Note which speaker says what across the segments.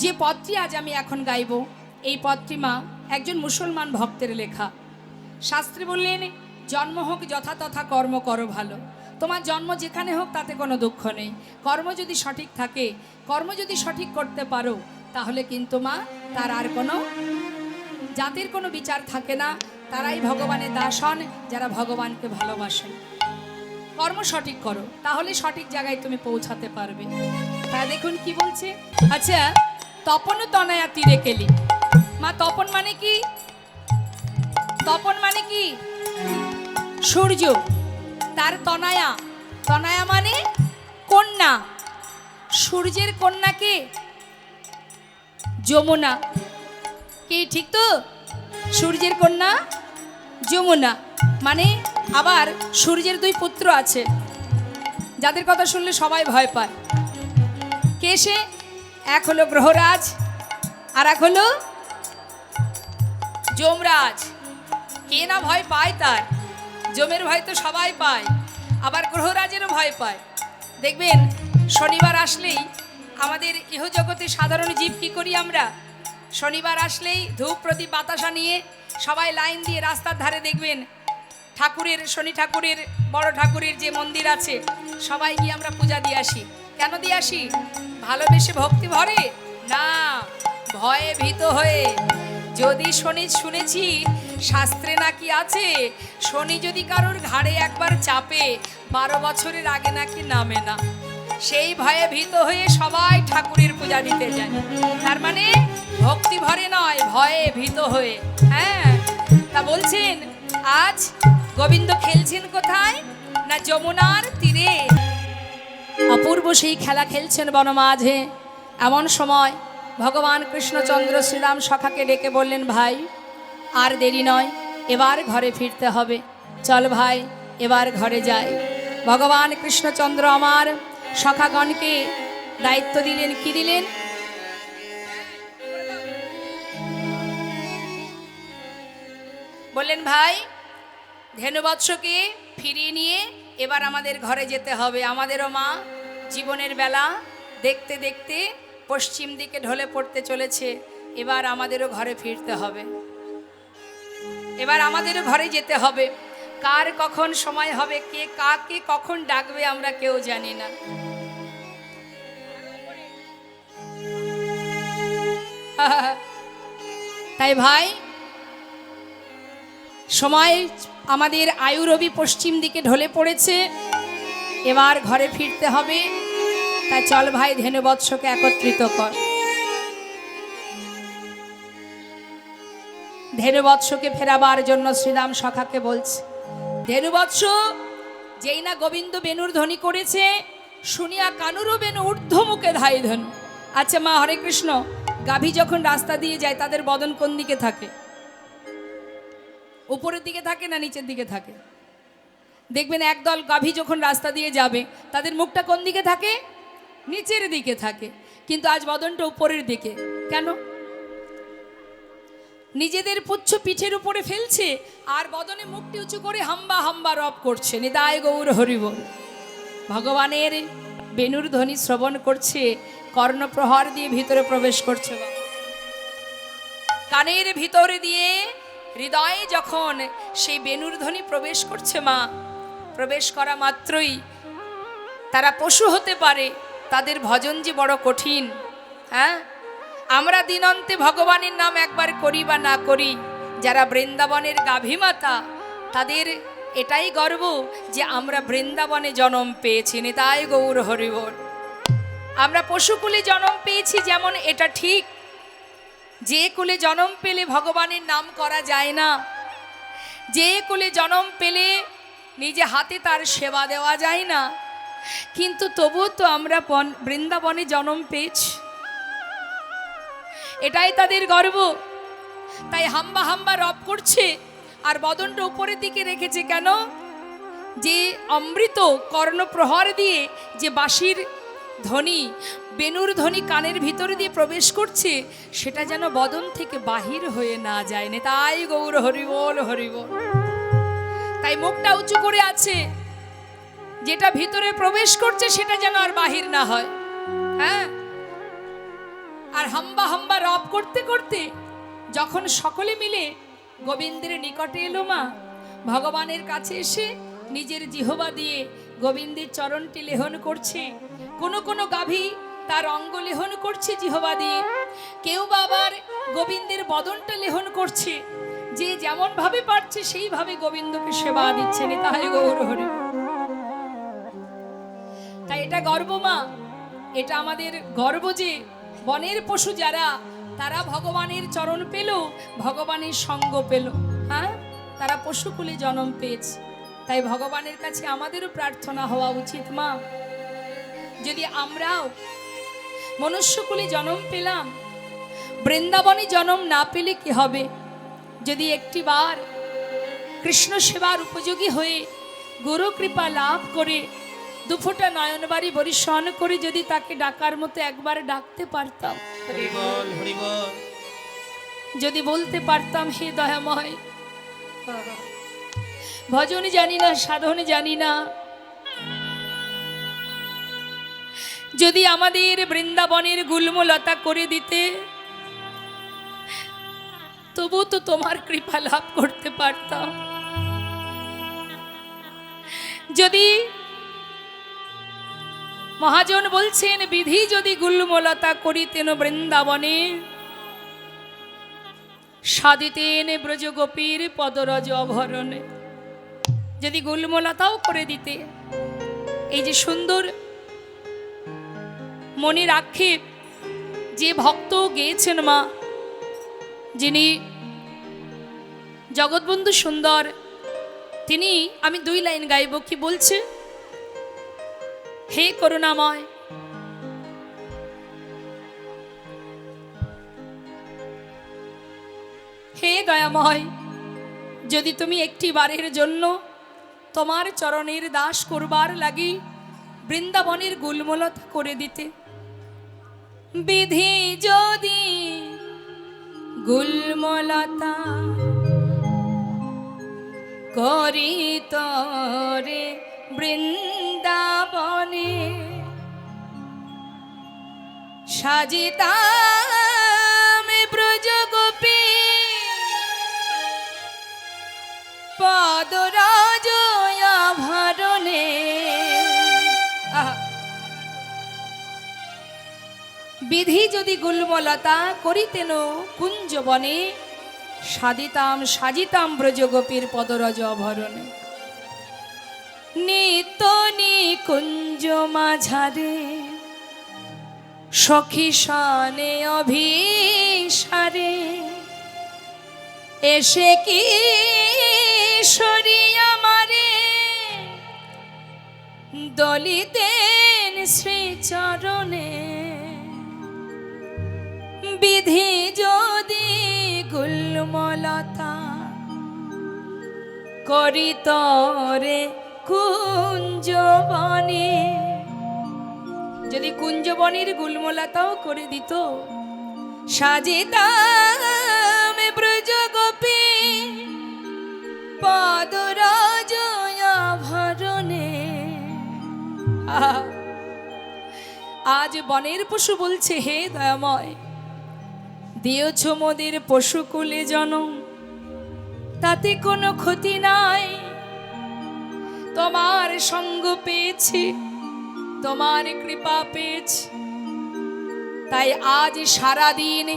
Speaker 1: যে পদটি আজ আমি এখন গাইব, এই পদটি মা একজন মুসলমান ভক্তের লেখা। শাস্ত্রে বললেন, জন্ম হোক যথাতথা কর্ম করো ভালো। তোমার জন্ম যেখানে হোক তাতে কোনো দুঃখ নেই। কর্ম যদি সঠিক থাকে, কর্ম যদি সঠিক করতে পারো, তাহলে কিন্তু মা তার আর কোনো জাতির কোনো বিচার থাকে না। তারাই ভগবানের দাস হন, যারা ভগবানকে ভালোবাসেন। কর্ম সঠিক করো, তাহলে সঠিক জায়গায় তুমি পৌঁছাতে পারবে। তা দেখুন কি বলছে। আচ্ছা, তপন তনয়া তীরে কেলি। মা তপন মানে কি? তপন মানে কি? সূর্য। তার তনয়া, তনয়া মানে কন্যা। সূর্যের কন্যা কে? যমুনা। কি ঠিক তো? সূর্যের কন্যা যমুনা। মানে আবার সূর্যের দুই পুত্র আছে, যাদের কথা শুনলে সবাই ভয় পায়। কে সে? এক হলো গ্রহরাজ, আর এক হলো যমরাজ। কে না ভয় পায় তার? যমের ভয় তো সবাই পায়, আবার গ্রহরাজেরও ভয় পায়। দেখবেন শনিবার আসলেই আমাদের ইহজগতে সাধারণ জীব কি করি আমরা? শনিবার আসলেই ধূপ প্রদীপ বাতাসা নিয়ে সবাই লাইন দিয়ে রাস্তার ধারে দেখবেন ঠাকুরের, শনি ঠাকুরের, বড় ঠাকুরের যে মন্দির আছে, সবাই গিয়ে আমরা পূজা দিয়ে আসি। কেন দিয়ে আসি? ভালোবেসে ভক্তি ভরে না, ভয়ে ভীত হয়ে। যদি শনি, শুনেছি শাস্ত্রে নাকি আছে, শনি যদি কারোর ঘাড়ে একবার চাপে 12 বছরের আগে নাকি নামে না। সেই ভয়ে ভীত হয়ে সবাই ঠাকুরের পূজা দিতে যায়। তার মানে ভক্তি ভরে নয়, ভয়ে ভীত হয়ে। হ্যাঁ, তা বলছেন আজ গোবিন্দ খেলছেন কোথায়? না যমুনার তীরে। অপূর্ব সেই খেলা খেলছেন বনমাঝে। এমন সময় ভগবান কৃষ্ণচন্দ্র শ্রীরাম সখাকে ডেকে বললেন, ভাই আর দেরি নয়, এবার ঘরে ফিরতে হবে। চল ভাই, এবার ঘরে যাই। ভগবান কৃষ্ণচন্দ্র আমার সখাগণকে দায়িত্ব দিলেন। কি দিলেন? বললেন, ভাই ধেনুবৎসকে ফিরিয়ে নিয়ে এবার আমাদের ঘরে যেতে হবে। আমাদেরও মা জীবনের বেলা দেখতে দেখতে পশ্চিম দিকে ঢলে পড়তে চলেছে। এবার আমাদেরও ঘরে ফিরতে হবে, এবার আমাদেরও ঘরে যেতে হবে। কার কখন সময় হবে, কে কাকে কখন ডাকবে, আমরা কেউ জানি না। তাই ভাই, সময় আমাদের আয়ুরবি পশ্চিম দিকে ঢলে পড়েছে, এবার ঘরে ফিরতে হবে। তাই চল ভাই, ধেনুবৎসকে একত্রিত কর। ধেনুবৎসকে ফেরাবার জন্য শ্রীরাম সখাকে বলছে, ধেনুবৎস যেই না গোবিন্দ বেনুর ধ্বনি করেছে, শুনিয়া কানুরও বেনু ঊর্ধ্বমুখে ধাই ধনু। আচ্ছা মা, হরে কৃষ্ণ, গাভী যখন রাস্তা দিয়ে যায় তাদের বদন কোন দিকে থাকে? উপরের দিকে থাকে না নিচের দিকে থাকে? দেখবেন একদল গাভী যখন রাস্তা দিয়ে যাবে, তাদের মুখটা কোন দিকে থাকে? নিচের দিকে থাকে। কিন্তু আজ বদনটা উপরের দিকে কেন? নিজেদের পুচ্ছ পিঠের উপরে ফেলছে আর বদনে মুখটি উঁচু করে হাম্বা হাম্বা রব করছে। নিতাই গৌর হরিবল। ভগবানের বেনুর ধ্বনি শ্রবণ করছে, কর্ণপ্রহার দিয়ে ভিতরে প্রবেশ করছে। কানের ভিতরে দিয়ে হৃদয়ে যখন সেই বেনুর ধ্বনি প্রবেশ করছে মা, প্রবেশ করা মাত্রই তারা পশু হতে পারে, তাদের ভজন যে বড় কঠিন। হ্যাঁ, আমরা দিনন্তে ভগবানের নাম একবার করি বা না করি, যারা বৃন্দাবনের গাভী মাতা, তাদের এটাই গর্ব যে আমরা বৃন্দাবনে জন্ম পেয়েছি। নিতাই গৌর হরিবল। আমরা পশুকুলে জন্ম পেয়েছি যেমন এটা ঠিক, যে কুলে জন্ম পেলে ভগবানের নাম করা যায় না, যে কুলে জন্ম পেলে নিজে হাতে তার সেবা দেওয়া যায় না, কিন্তু তবুও তো আমরা বৃন্দাবনে জন্ম পেয়েছি, এটাই তাদের গর্ব। তাই হাম্বা হাম্বা রব করছে আর বদনটা উপরের দিকে রেখেছে। কেন? যে অমৃত কর্ণপ্রহার দিয়ে যে বাঁশির ধ্বনি, বেনুর ধ্বনি কানের ভিতরে দিয়ে প্রবেশ করছে, সেটা যেন বদন থেকে বাহির হয়ে না যায়। নিতাই গৌর হরিবল হরিবল। তাই মুখটা উঁচু করে আছে, যেটা ভিতরে প্রবেশ করছে সেটা যেন আর বাহির না হয়। হ্যাঁ, আর হাম্বা হাম্বা রব করতে করতে যখন সকলে মিলে গোবিন্দের নিকটে এলো মা, ভগবানের কাছে এসে নিজের জিহবা দিয়ে গোবিন্দের চরণটি লেহন করছে। কোনো কোনো গাভী তার অঙ্গ লেহন করছে জিহবা দিয়ে, কেউ বা আবার গোবিন্দের বদনটা লেহন করছে। যে যেমন ভাবে পারছে সেইভাবে গোবিন্দকে সেবা দিচ্ছেন। তাই গৌর হরি। তাই এটা গর্ব মা, এটা আমাদের গর্ব যে বনের পশু যারা, তারা ভগবানের চরণ পেল, ভগবানের সঙ্গ পেল। হ্যাঁ, তারা পশুকুলে জন্ম পেয়েছে। তাই ভগবানের কাছে আমাদেরও প্রার্থনা হওয়া উচিত মা, যদি আমরাও মনুষ্যকুলে জন্ম পেলাম, বৃন্দাবনে জন্ম না পেলে কি হবে? যদি একটিবার কৃষ্ণ সেবার উপযোগী হয়ে গুরু কৃপা লাভ করে দুফোঁটা নয়নবাড়ি বরিশন করে যদি তাকে ডাকার মতো একবার ডাকতে পারতাম, যদি বলতে পারতাম হে দয়াময়, ভজন জানি না, সাধন জানি না, যদি আমাদের বৃন্দাবনের গুল্মলতা করে দিতে, তবু তো তোমার কৃপা লাভ করতে পারতাম। যদি মহাজন বলছেন বিধি যদি গুল্মলতা করিতেন বৃন্দাবনে, সাদিতেন ব্রজগোপীর পদরজ অভরণে। যদি গুল্মলতাও করে দিতে, এই যে সুন্দর মনের আক্ষেপ যে ভক্ত গেয়েছেন মা, যিনি জগৎবন্ধু সুন্দর, তিনি, আমি 2 লাইন গাইব। কি বলছে? হে করুণাময়, হে দয়াময়, যদি তুমি একটি বারের জন্য তোমার চরণের দাস করবার লাগি বৃন্দাবনের গুল্মলতা করে দিতে, বিধি যদি গুল্মলতা করিত রে বৃন্দাবনে, সাজিতাম ব্রজগোপী পদরাজ আভরণে। বিধি যদি গুল্মলতা করিতেন কুঞ্জবনে, সাজিতাম ব্রজগোপীর পদরজ অভরণে। নিত্য নিকুঞ্জ মাঝারে সখী সনে অভিসারে, এসে কি সরিয়া মারে দলিতেন শ্রীচরণে। বিধি যদি গুল্মলতা করিত রে কুঞ্জবনে, যদি কুঞ্জবনের গুল্মলতাও করে দিত, সাজিতাম ব্রজগোপী পদরাজ আভরণে। আজ বনের পশু বলছে হে দয়াময়, দিয়েছ মোদের পশুকুলে জনম, তাতে কোনো ক্ষতি নাই, তোমার সঙ্গ পেয়েছি, তোমার কৃপা পেয়েছি। তাই আজ সারাদিন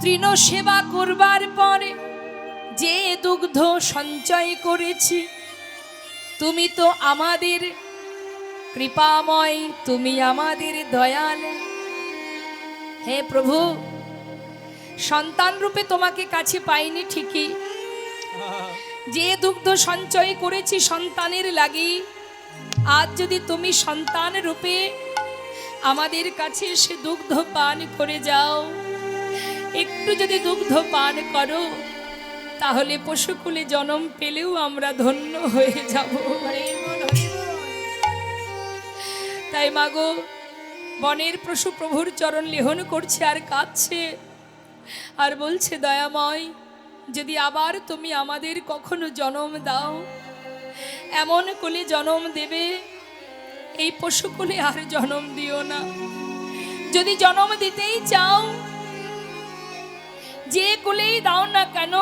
Speaker 1: তৃণ সেবা করবার পরে যে দুগ্ধ সঞ্চয় করেছি, তুমি তো আমাদের কৃপাময়, তুমি আমাদের দয়াল। হে প্রভু, সন্তান রূপে তোমাকে কাছে পাইনি ঠিকই, যে দুগ্ধ সঞ্চয় করেছি সন্তানের লাগি, আজ যদি তুমি সন্তান রূপে আমাদের কাছে এসে দুগ্ধ পান করে যাও, একটু যদি দুগ্ধ পান করো, তাহলে পশুকুলে জন্ম পেলেও আমরা ধন্য হয়ে যাব। তাই মাগো, বনের পশু প্রভুর চরণ লেহন করছে আর কাঁদছে, আর বলছে দয়াময়, যদি আবার তুমি আমাদের কখনো জন্ম দাও, এমন কোলে জন্ম দেবে, এই পশুকুলে আর জন্ম দিও না। যদি জন্ম দিতেই চাও, যে কুলেই দাও না কেন,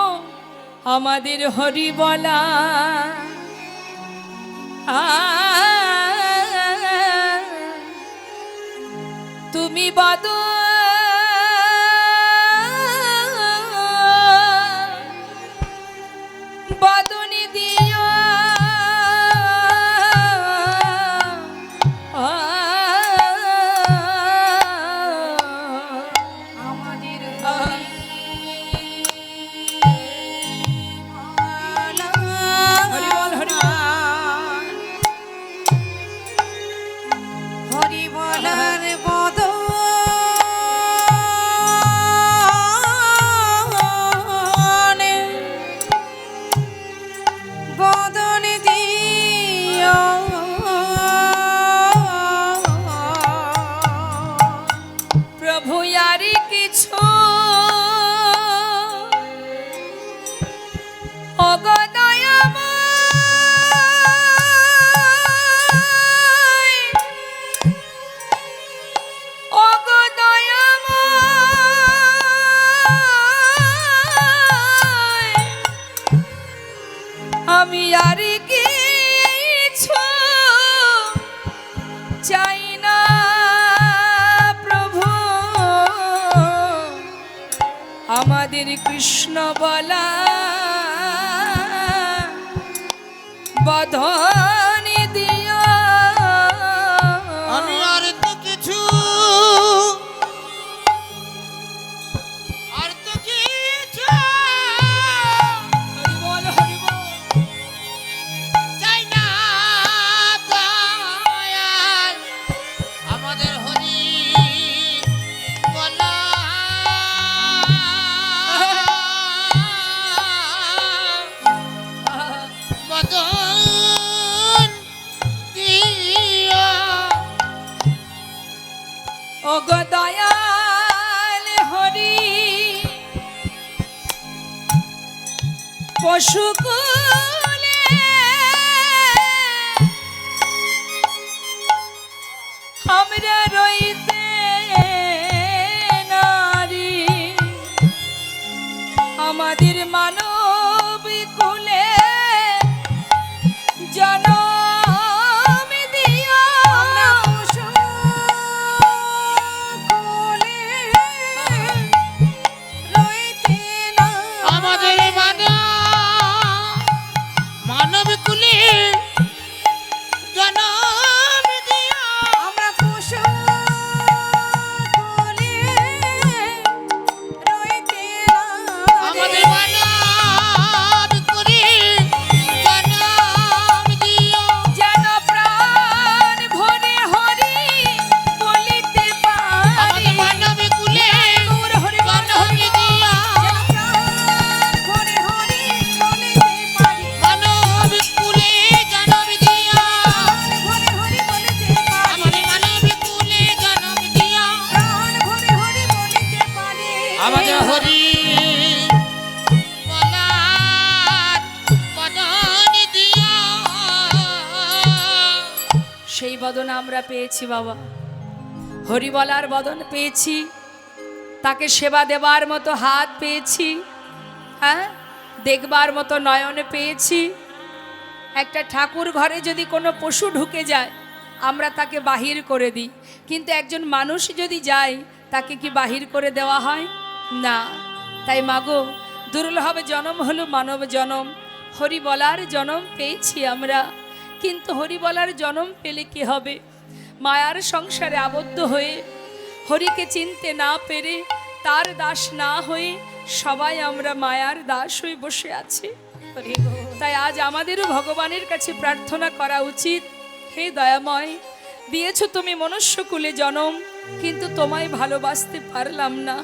Speaker 1: আমাদের হরি বলা তুমি বদ বদনি দিও আমাদের
Speaker 2: হরি বলার বদ বদন দিও
Speaker 1: প্রভু আর কিছু আমি আর কিছু চাই না প্রভু, আমাদের কৃষ্ণ বলা বধনি দিও।
Speaker 2: আমি আর তো কিছু আর তো কিছু
Speaker 1: হরি বল হরি বল।
Speaker 2: চাই না দয়াল আমাদের হরি বলা বদন দিও।
Speaker 1: ও গো দয়াল হরি পশুকুলে আমরা রইতে নারী, আমাদের মানব কুলে জনম দিও।
Speaker 2: আমাদের মানব কুলে জনম দিও। আমরা পশু কুলে রইতে না। আমাদের মানব কুলে জনম দিও।
Speaker 1: যেন প্রাণ ভরে হরি বলিতে পারি।
Speaker 2: আমাদের মানব কুলে
Speaker 1: গৌর হরি বল
Speaker 2: জনম
Speaker 1: হরি বল।
Speaker 2: দিও। মানব কুলে জনম দিও। আমাদের মানব কুলে জনম দিও। আমাদের হরি বলার বদন দিও।
Speaker 1: সেই বদন আমরা পেয়েছি বাবা, হরি বলার বদন পেয়েছি, তাকে সেবা দেবার মতো হাত পেয়েছি, হ্যাঁ দেখবার মতো নয়ন পেয়েছি। একটা ঠাকুর ঘরে যদি কোনো পশু ঢুকে যায় আমরা তাকে বাহির করে দিই, কিন্তু একজন মানুষ যদি যায় তাকে কি বাহির করে দেওয়া হয় না। তাই মাগো দুর্লভ জনম হলো মানব জনম, হরি বলার জনম পেয়েছি আমরা। কিন্তু হরি বলার জনম পেলে কি হবে? মায়ার সংসারে আবদ্ধ হয়ে হরিকে চিনতে না পেরে তার দাস না হয়ে সবাই আমরা মায়ার দাস হয়ে বসে আছি। তাই আজ আমাদেরও ভগবানের কাছে প্রার্থনা করা উচিত, হে দয়াময়, দিয়েছো তুমি মনুষ্যকুলে জনম, কিন্তু তোমায় ভালোবাসতে পারলাম না।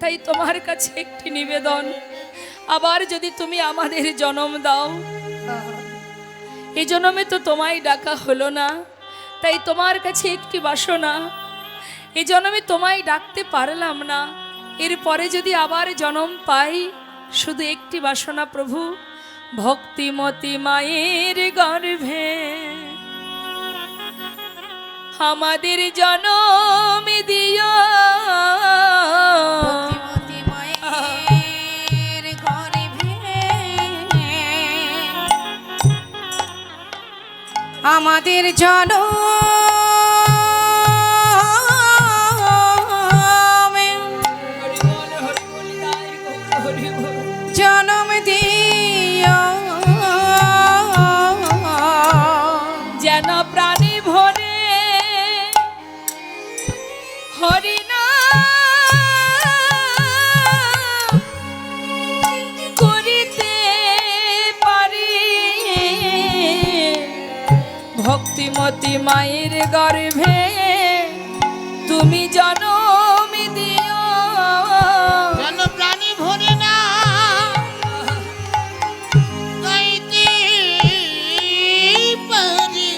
Speaker 1: তাই তোমার কাছে একটি নিবেদন, আবার যদি তুমি আমাদের জনম দাও, এই জন্মে তো তোমায় ডাকা হলো না, তাই তোমার কাছে একটি বাসনা, এই জন্মে তোমায় ডাকতে পারলাম না, এরপরে যদি আবার জন্ম পাই শুধু একটি বাসনা প্রভু, ভক্তিমতী মায়ের গর্ভে আমাদের জনম দিও
Speaker 3: ভক্তিমতী মায়ের গর্ভে আমাদের জনম দিও
Speaker 1: যেন প্রাণী ভরে হরিনা করিতে পারি ভক্তিমতী মায়ের গর্ভে তুমি জনম দিও
Speaker 2: যেন প্রাণী ভরে না গাইতে পারি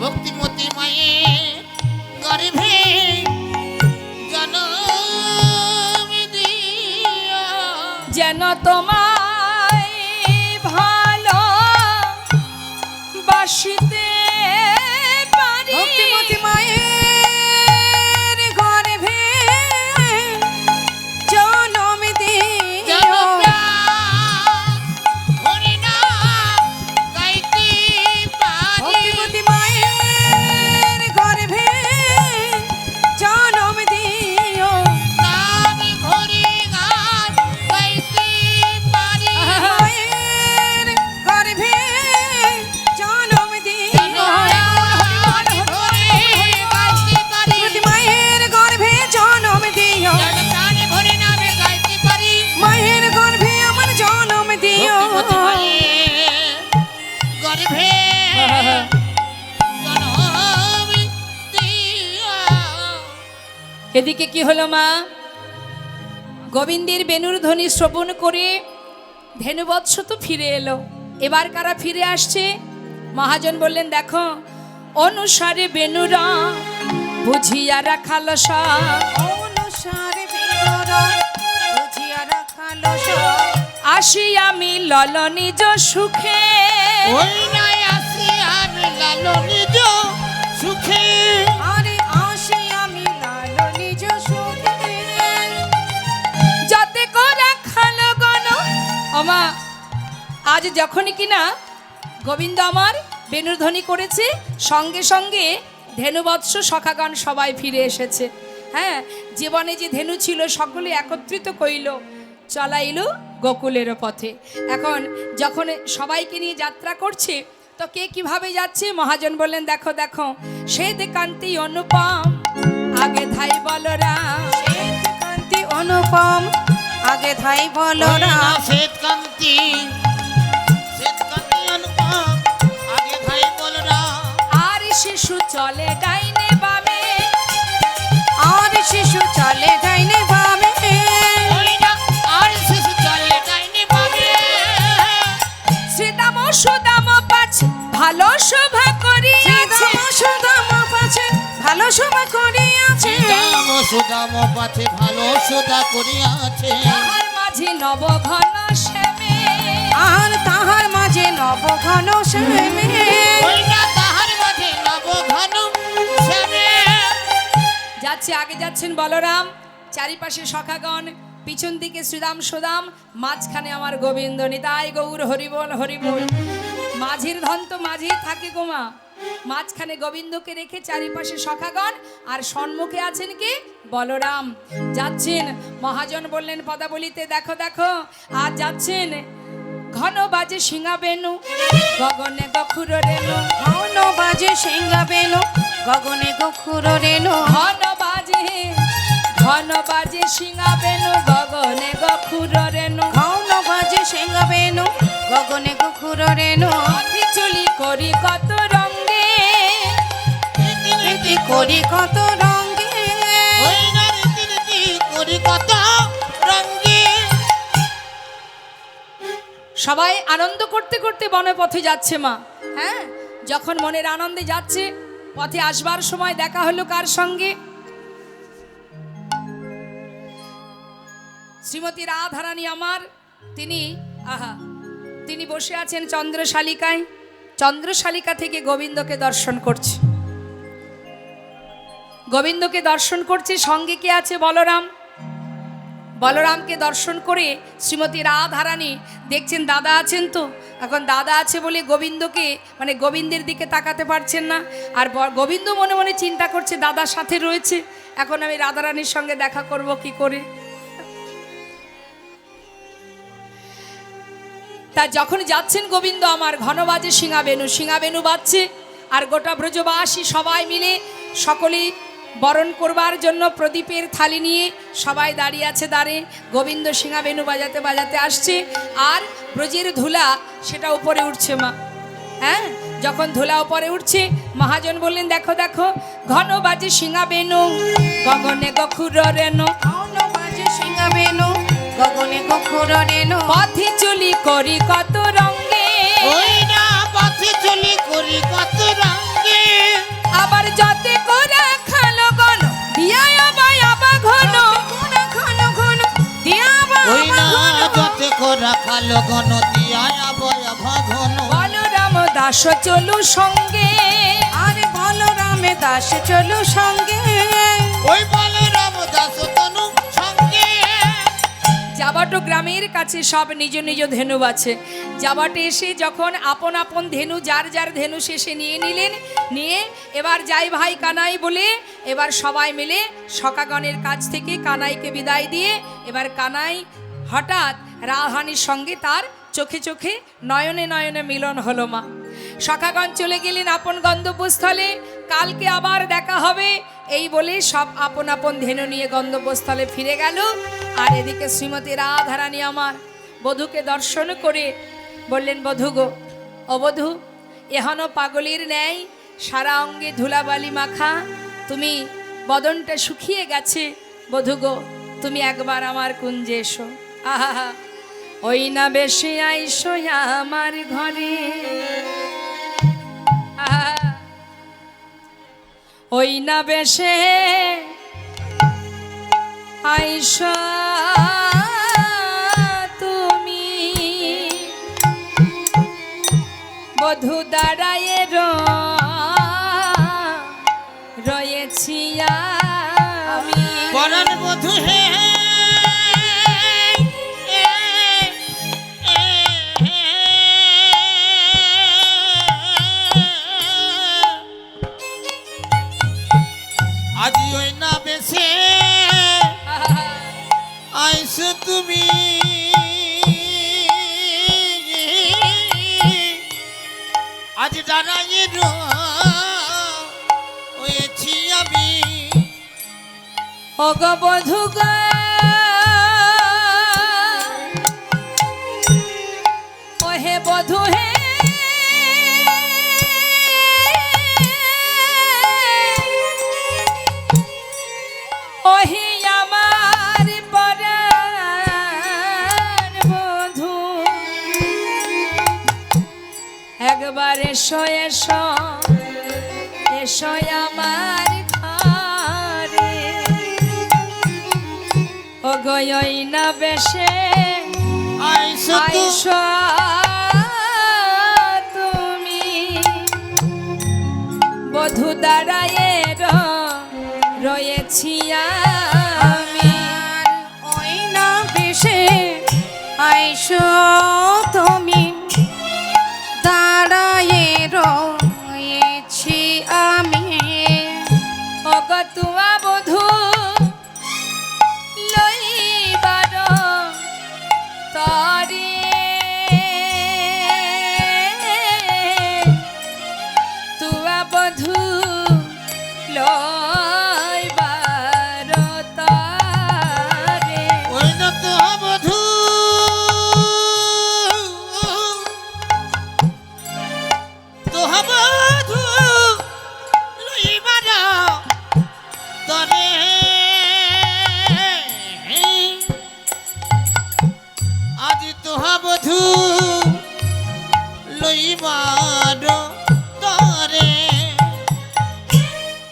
Speaker 2: ভক্তিমতী মায়ের গর্ভে জনম দিও
Speaker 1: যেন তোমায় ভালো বাসিতে পারি
Speaker 3: ভক্তিমতী মায়ের গর্ভে জনম
Speaker 2: যেন
Speaker 3: দিও
Speaker 2: ভরে না গাইতে পারি
Speaker 3: ভক্তিমতী মায়ের গর্ভে জনম দিও
Speaker 2: আমি ভরে গান গাইতে পারি
Speaker 3: মায়ের গর্ভে জনম দিও
Speaker 2: আমি ভরে গাইতে পারি
Speaker 3: ভক্তিমতী মায়ের গর্ভে জনম দিও
Speaker 2: যেন প্রাণী ভরে না আমি গাইতে পারি
Speaker 3: মায়ের গর্ভে আমার জনম দিও
Speaker 2: ভক্তিমতী মায়ের গর্ভে জনম দিও
Speaker 1: এদিকে কি হলো মা গোবিন্দের বেণুর ধ্বনি শ্রবণ করে ধেনুবৎস তো ফিরে এলো এবার কারা ফিরে আসছে মহাজন বললেন দেখো অনুসারে বেণুরা বুঝিয়া রাখালো সব
Speaker 3: অনুসারে বেরোরা বুঝিয়া রাখালো সব
Speaker 1: আসি আমি লল নিজ সুখে
Speaker 2: ওই নাই আসি আমি লালো নিজ সুখে
Speaker 3: আরে আসি আমি লালো নিজ সুখে
Speaker 1: যাতে করে খালো গণ আমা আজ যখনই কিনা গোবিন্দ আমার বেণুর ধ্বনি করেছে সঙ্গে সঙ্গে ধেনুবৎস সখাগণ সবাই ফিরে এসেছে হ্যাঁ জীবনে যে ধেনু ছিল সকলে একত্রিত কইল চলাইল গোকুলের পথে এখন যখন সবাইকে নিয়ে যাত্রা করছে তো কে কিভাবে যাচ্ছে মহাজন বললেন দেখো দেখো শ্বেত কান্তি অনুপম আগে ধাই বলরাম
Speaker 3: কান্তি অনুপম আগে ধাই বলরা
Speaker 2: শ্বেতকান্তি অনুপম আগে ভাই বলরা
Speaker 1: আর শিশু চলে ডাইনে বামে
Speaker 3: আর শিশু চলে যাইনে বামে
Speaker 2: ওই না আর শিশু চলে যায়নি ভাবে
Speaker 1: শ্রীদাম সুদাম পাছ ভালো শোভা করিয়াছে
Speaker 3: সুদাম পাছে ভালো শোভা করিয়াছে
Speaker 2: দাম সুদাম পাছে ভালো সুদা করিয়াছে
Speaker 1: তাহার মাঝে নব ঘন শ্যামে
Speaker 3: আর তাহার মাঝে নব ঘন শ্যামে
Speaker 2: ওই না তাহার মাঝে নব ঘন শ্যামে
Speaker 1: যাচ্ছে আগে যাচ্ছেন বলরাম চারিপাশে সখাগণ পিছন দিকে শ্রীদাম সুদাম মাঝখানে আমার গোবিন্দ নিতাই গৌর হরিবল হরিবল মাঝির ধন তো মাঝেই থাকে গোমা মাঝখানে গোবিন্দকে রেখে চারিপাশে সখাগণ আর সম্মুখে আছেন কি বলরাম যাচ্ছেন মহাজন বললেন পদাবলিতে দেখো দেখো আর যাচ্ছেন ঘন বাজে সিংহা বেনু গগনে গখুর রেণু
Speaker 3: ঘন বাজে সিংহা বেনু গগনে গখুর রেণু
Speaker 1: ঘন বাজে সিংহা বেনু গগনে গখুর রেণু
Speaker 3: ঘন বাজে সিংহা বেনু গগনে গখুর রেণু
Speaker 1: অতি চুলি করি কত রঙে
Speaker 3: রীতি করি কত রঙে
Speaker 2: ওই না রীতি রীতি করি কত রঙ্গে
Speaker 1: সবাই আনন্দ করতে করতে বনে পথে যাচ্ছে মা হ্যাঁ যখন মনের আনন্দে যাচ্ছে পথে আসবার সময় দেখা হলো কার সঙ্গে শ্রীমতী রাধারানী আমার তিনি বসে আছেন চন্দ্রশালিকায় চন্দ্রশালিকা থেকে গোবিন্দকে দর্শন করছে গোবিন্দকে দর্শন করছে, সঙ্গে কে আছে? বলরাম। বলরামকে দর্শন করে শ্রীমতী রাধারানী দেখছেন দাদা আছেন তো, এখন দাদা আছে বলে গোবিন্দকে মানে গোবিন্দের দিকে তাকাতে পারছেন না। আর গোবিন্দ মনে মনে চিন্তা করছে দাদার সাথে রয়েছে, এখন আমি রাধারানীর সঙ্গে দেখা করব কি করে। তা যখন যাচ্ছেন গোবিন্দ আমার, ঘন বাজে সিংহাবেনু, সিংহাবেনু বাজছে, আর গোটা ব্রজবাসী সবাই মিলে সকলেই বরণ করবার জন্য প্রদীপের থালি নিয়ে সবাই দাঁড়িয়ে আছে দ্বারে। গোবিন্দ সিংহাবেনু বাজাতে বাজাতে আসছে, আর ব্রজের ধুলা সেটা উপরে উঠছে মা। হ্যাঁ, যখন ধুলা উপরে উঠছে, মহাজন বললেন দেখো দেখো, ঘন বাজে সিংহাবেনু, গগনে গখুর রেণু,
Speaker 3: ঘন বাজে সিংহাবেনু, গগনে গখুর রেণু,
Speaker 1: পথে চলি করি কত রঙ্গে,
Speaker 2: ওই না পথে চলি করি কত রঙ্গে,
Speaker 1: আবার যতে করে খালো গণ দিয়া আবা আবা ঘন,
Speaker 3: ঘন ঘন দিয়া বা
Speaker 2: ওই না
Speaker 3: ঘন।
Speaker 2: যতে করা খালো ঘন দিয়া আবয় ঘন,
Speaker 1: বলরাম দাস চলু সঙ্গে,
Speaker 3: আরে বলরামে দাস চলু সঙ্গে,
Speaker 2: ওই বলে রামদাস তনু সঙ্গে।
Speaker 1: জাবাটো গ্রামের কাছে সব নিজ নিজ ধেনু আছে। জাবাটে এসে যখন আপন আপন ধেনু, যার যার ধেনু শেষে নিয়ে নিলেন, নিয়ে এবার যাই ভাই কানাই বলে এবার সবাই মিলে সখাগণের কাছ থেকে কানাইকে বিদায় দিয়ে এবার কানাই হঠাৎ রাধারানীর সঙ্গে তার চোখে চোখে নয়নে নয়নে মিলন হলো মা। সখাগণ চলে গেলেন আপন গন্তব্যস্থলে, কালকে আবার দেখা হবে এই বলে সব আপন আপন ধেনু নিয়ে গন্তব্যস্থলে ফিরে গেল। আর এদিকে শ্রীমতী রাধারানী আমার বধূকে দর্শন করে বললেন, বধূ গো, ও বধূ, এহনো পাগলের ন্যায় সারা অঙ্গে ধুলাবালি মাখা, তুমি বদনটা শুকিয়ে গেছে, বধূ গো তুমি একবার আমার কুঞ্জে এসো। আহা, ওই না বেশি আইসো আমার ঘরে, আহা, ওই না বেশে আইসো তুমি, বধূ দাঁড়ায়ে রয়েছি আমি।
Speaker 2: পরাণ বধূ হে আজি ওই না বেশে আইসো তুমি, আজ দাঁড়াইয়ে রয়েছি আমি।
Speaker 1: ও গো বধূ গো, ও হে বধূ হে, ও হে আমার পরাণ বধূ, একবার এসো এসো এসো আমার ঘরে, ও গই না বেশে
Speaker 2: আইসো
Speaker 1: আইসো তুমি, বধূ দাঁড়ায়ে রয়েছি আমি।
Speaker 3: ওই না বেশে আইসো তুমি, দাঁড়ায়ে রয়েছি আমি।
Speaker 1: ও গো তুয়া বধূ লইবার তরে, তুয়া বধূ লইবার তরে,
Speaker 2: ওই না তো বধূ, তো বধূ লইবার তরে, আজ তো বধূ লইবার তরে।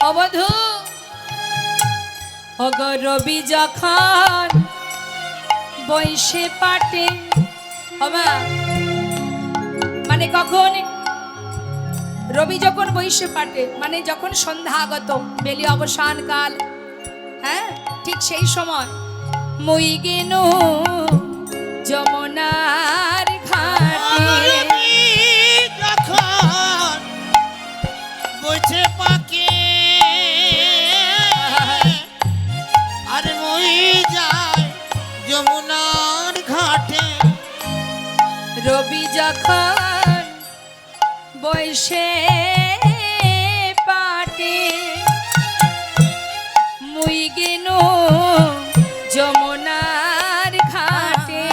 Speaker 1: অবধূ ওগো রবি যখন বৈশে পাটে, ওমা মানে কখন রবি যখন বৈশে পাটে মানে যখন সন্ধ্যা আগত, বেলি অবসান কাল, হ্যাঁ ঠিক সেই সময় মই গেন যমুনার ঘাটে।
Speaker 2: রবি যখন বইছে পাকে আর মই যায় যমুনার ঘাটে।
Speaker 1: রবি যখন বৈশে পাটে মুই গেন যমুনার ঘাটে।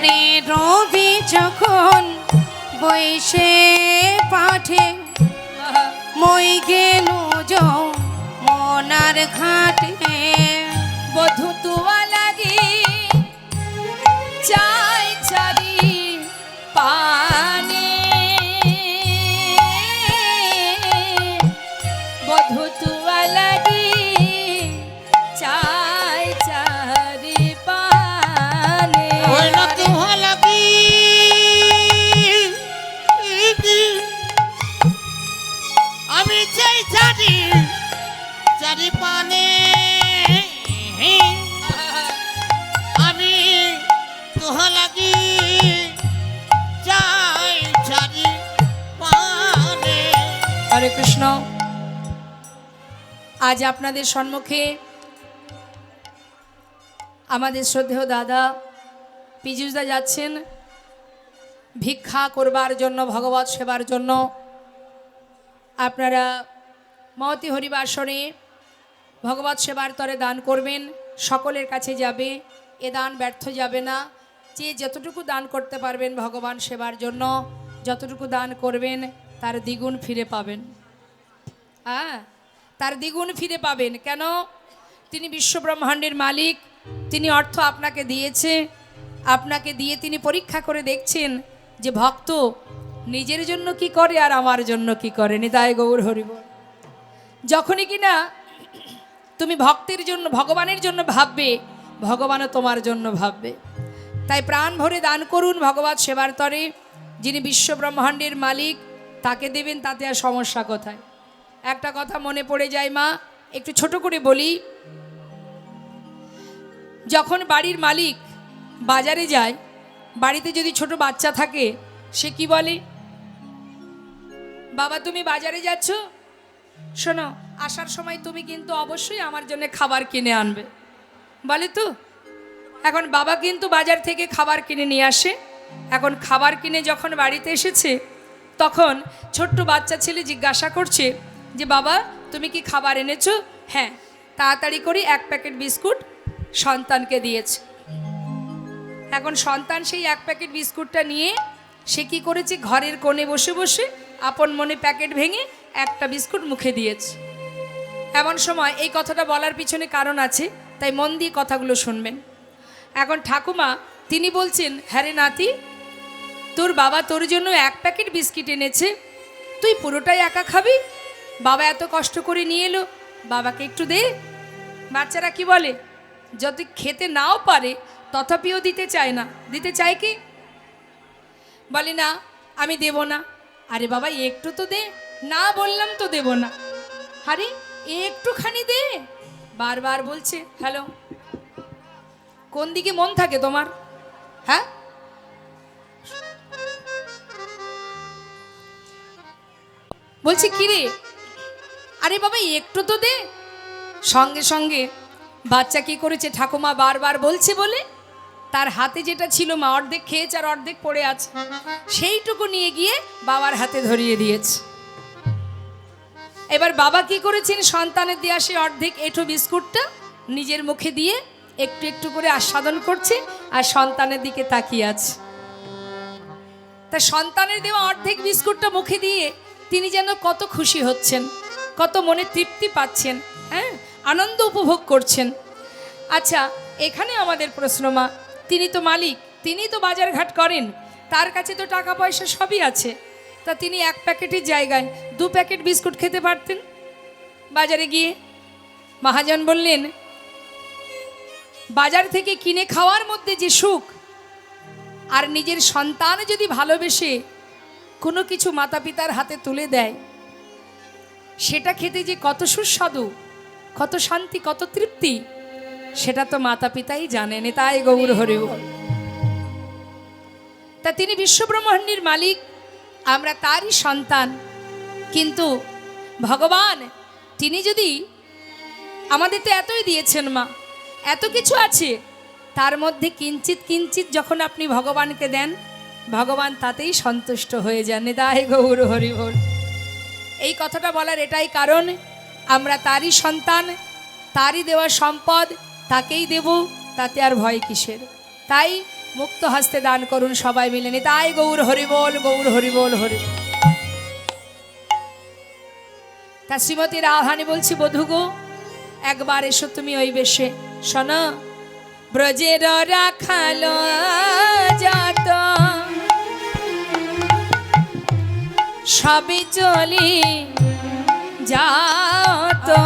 Speaker 3: রে রবি যখন বৈশে পাঠে মই গেল যমুনার ঘাটে।
Speaker 1: বধূ তুয়া লাগি চাই চারি পানে, বধূ তুয়া লাগি চাই চারি পানে।
Speaker 2: ওই না তুহা লাগি আমি চাই চারি চারি পানে। আমি তুহা লাগি চাই চারি পানে।
Speaker 1: হরে কৃষ্ণ। আজ আপনাদের সম্মুখে আমাদের শ্রদ্ধেয় দাদা পীযূষদা যাচ্ছেন ভিক্ষা করবার জন্য, ভগবত সেবার জন্য। আপনারা মহতি হরিবাসনে ভগবত সেবার তরে দান করবেন, সকলের কাছে যাবে, এ দান ব্যর্থ যাবে না। যে যতটুকু দান করতে পারবেন ভগবান সেবার জন্য, যতটুকু দান করবেন তার দ্বিগুণ ফিরে পাবেন। হ্যাঁ, তার দ্বিগুণ ফিরে পাবেন। কেন? তিনি বিশ্বব্রহ্মাণ্ডের মালিক, তিনি অর্থ আপনাকে দিয়েছে, আপনাকে দিয়ে তিনি পরীক্ষা করে দেখছেন যে ভক্ত নিজের জন্য কি করে আর আমার জন্য কি করে। নিতাই গৌর হরিবল। যখনই কিনা তুমি ভক্তের জন্য, ভগবানের জন্য ভাববে, ভগবানও তোমার জন্য ভাববে। তাই প্রাণ ভরে দান করুন ভগবত সেবার তরে। যিনি বিশ্বব্রহ্মাণ্ডের মালিক তাকে দেবেন, তাতে আর সমস্যা কোথায়? একটা কথা মনে পড়ে যায় মা, একটু ছোট করে বলি। যখন বাড়ির মালিক বাজারে যায়, বাড়িতে যদি ছোট বাচ্চা থাকে, সে কি বলে? বাবা তুমি বাজারে যাচ্ছ, শোনো আসার সময় তুমি কিন্তু অবশ্যই আমার জন্য খাবার কিনে আনবে, বলে তো। এখন বাবা কিন্তু বাজার থেকে খাবার কিনে নিয়ে আসে। এখন খাবার কিনে যখন বাড়িতে এসেছে, তখন ছোট্ট বাচ্চা ছেলে জিজ্ঞাসা করছে যে বাবা তুমি কি খাবার এনেছো? হ্যাঁ। তাড়াতাড়ি করে এক প্যাকেট বিস্কুট সন্তানকে দিয়েছে। এখন সন্তান সেই এক প্যাকেট বিস্কুটটা নিয়ে সে কি করেছে, ঘরের কোণে বসে বসে আপন মনে প্যাকেট ভেঙে একটা বিস্কুট মুখে দিয়েছে। এমন সময় এই কথাটা বলার পিছনে কারণ আছে, তাই মন দিয়ে কথাগুলো শুনবেন। এখন ঠাকুমা তিনি বলছেন, হ্যাঁ রে নাতি, তোর বাবা তোর জন্য এক প্যাকেট বিস্কিট এনেছে, তুই পুরোটাই একা খাবি? বাবা এত কষ্ট করে নিয়ে এলো, বাবাকে একটু দে। বাচ্চারা কি বলে, যদি খেতে নাও পারে তথাপিও দিতে চায় না। দিতে চায় কি? বলে না আমি দেব না। আরে বাবা একটু তো দে। না বললাম তো দেব না। আরে একটুখানি দে। বারবার বলছে। হ্যালো, কোন দিকে মন থাকে তোমার? হ্যাঁ, বলছি কি রে? আরে বাবা একটু তো দে। সঙ্গে সঙ্গে বাচ্চা কি করেছে, ঠাকুমা বারবার বলছে বলে তার হাতে যেটা ছিল, মা অর্ধেক খেয়েছে আর অর্ধেক পড়ে আছে, সেইটুকু নিয়ে গিয়ে বাবার হাতে ধরিয়ে দিয়েছে। এবার বাবা কি করেছেন, সন্তানের দেওয়া সেই অর্ধেক এঁঠো বিস্কুটটা নিজের মুখে দিয়ে একটু একটু করে আস্বাদন করছে আর সন্তানের দিকে তাকিয়ে আছে। তা সন্তানের দেওয়া অর্ধেক বিস্কুটটা মুখে দিয়ে তিনি যেন কত খুশি হচ্ছেন, কত মনে তৃপ্তি পাচ্ছেন, হ্যাঁ আনন্দ উপভোগ করছেন। আচ্ছা এখানে আমাদের প্রশ্ন মা, তিনি তো মালিক, তিনি তো বাজারঘাট করেন, তার কাছে তো টাকা পয়সা সবই আছে, তা তিনি এক প্যাকেটের জায়গায় 2 প্যাকেট বিস্কুট খেতে পারতেন বাজারে গিয়ে। মহাজন বললেন, বাজার থেকে কিনে খাওয়ার মধ্যে যে সুখ, আর নিজের সন্তান যদি ভালোবেসে কোনো কিছু মাতা পিতার হাতে তুলে দেয়, সেটা খেতে যে কত সুস্বাদু, কত শান্তি, কত তৃপ্তি, সেটা তো মাতা পিতাই জানেন। তাই গৌর হরি বল। তা তিনি বিশ্বব্রহ্মাণ্ডের মালিক, আমরা তারই সন্তান। কিন্তু ভগবান তিনি যদি আমাদের তো এতই দিয়েছেন মা, এত কিছু আছে, তার মধ্যে কিঞ্চিত কিঞ্চিত যখন আপনি ভগবানকে দেন, ভগবান তাতেই সন্তুষ্ট হয়ে যান। তাই গৌর হরি বল। এই কথাটা বলার এটাই কারণ, আমরা তারই সন্তান, তারই দেওয়া সম্পদ তাকেই দেব, তাতে আর ভয় কিসের। তাই মুক্ত হস্তে দান করুন সবাই মিলে। তাই গৌর হরি বল, গৌর হরি বল, হরি বল। তা শ্রীমতী রাধারানী বলছি, বধূ গো একবার এসো তুমি ওই বেশে। শোনো, ব্রজের রাখাল যত সবই চলি যাও তো।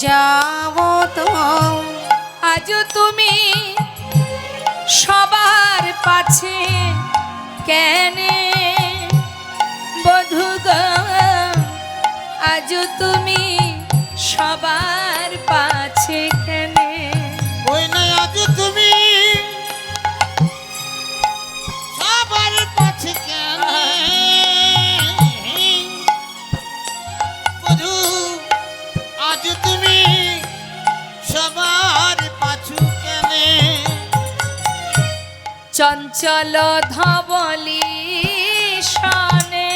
Speaker 3: যাবো তো
Speaker 1: আজ তুমি সবার পাছে কেনে বধূ গো, আজ তুমি সবার পাছে কেনে।
Speaker 2: ওই না আজ তুমি সবার পাছে কেন বধূ, আজ তুমি সবার পাছু কেনে।
Speaker 1: চঞ্চল ধবলি শনে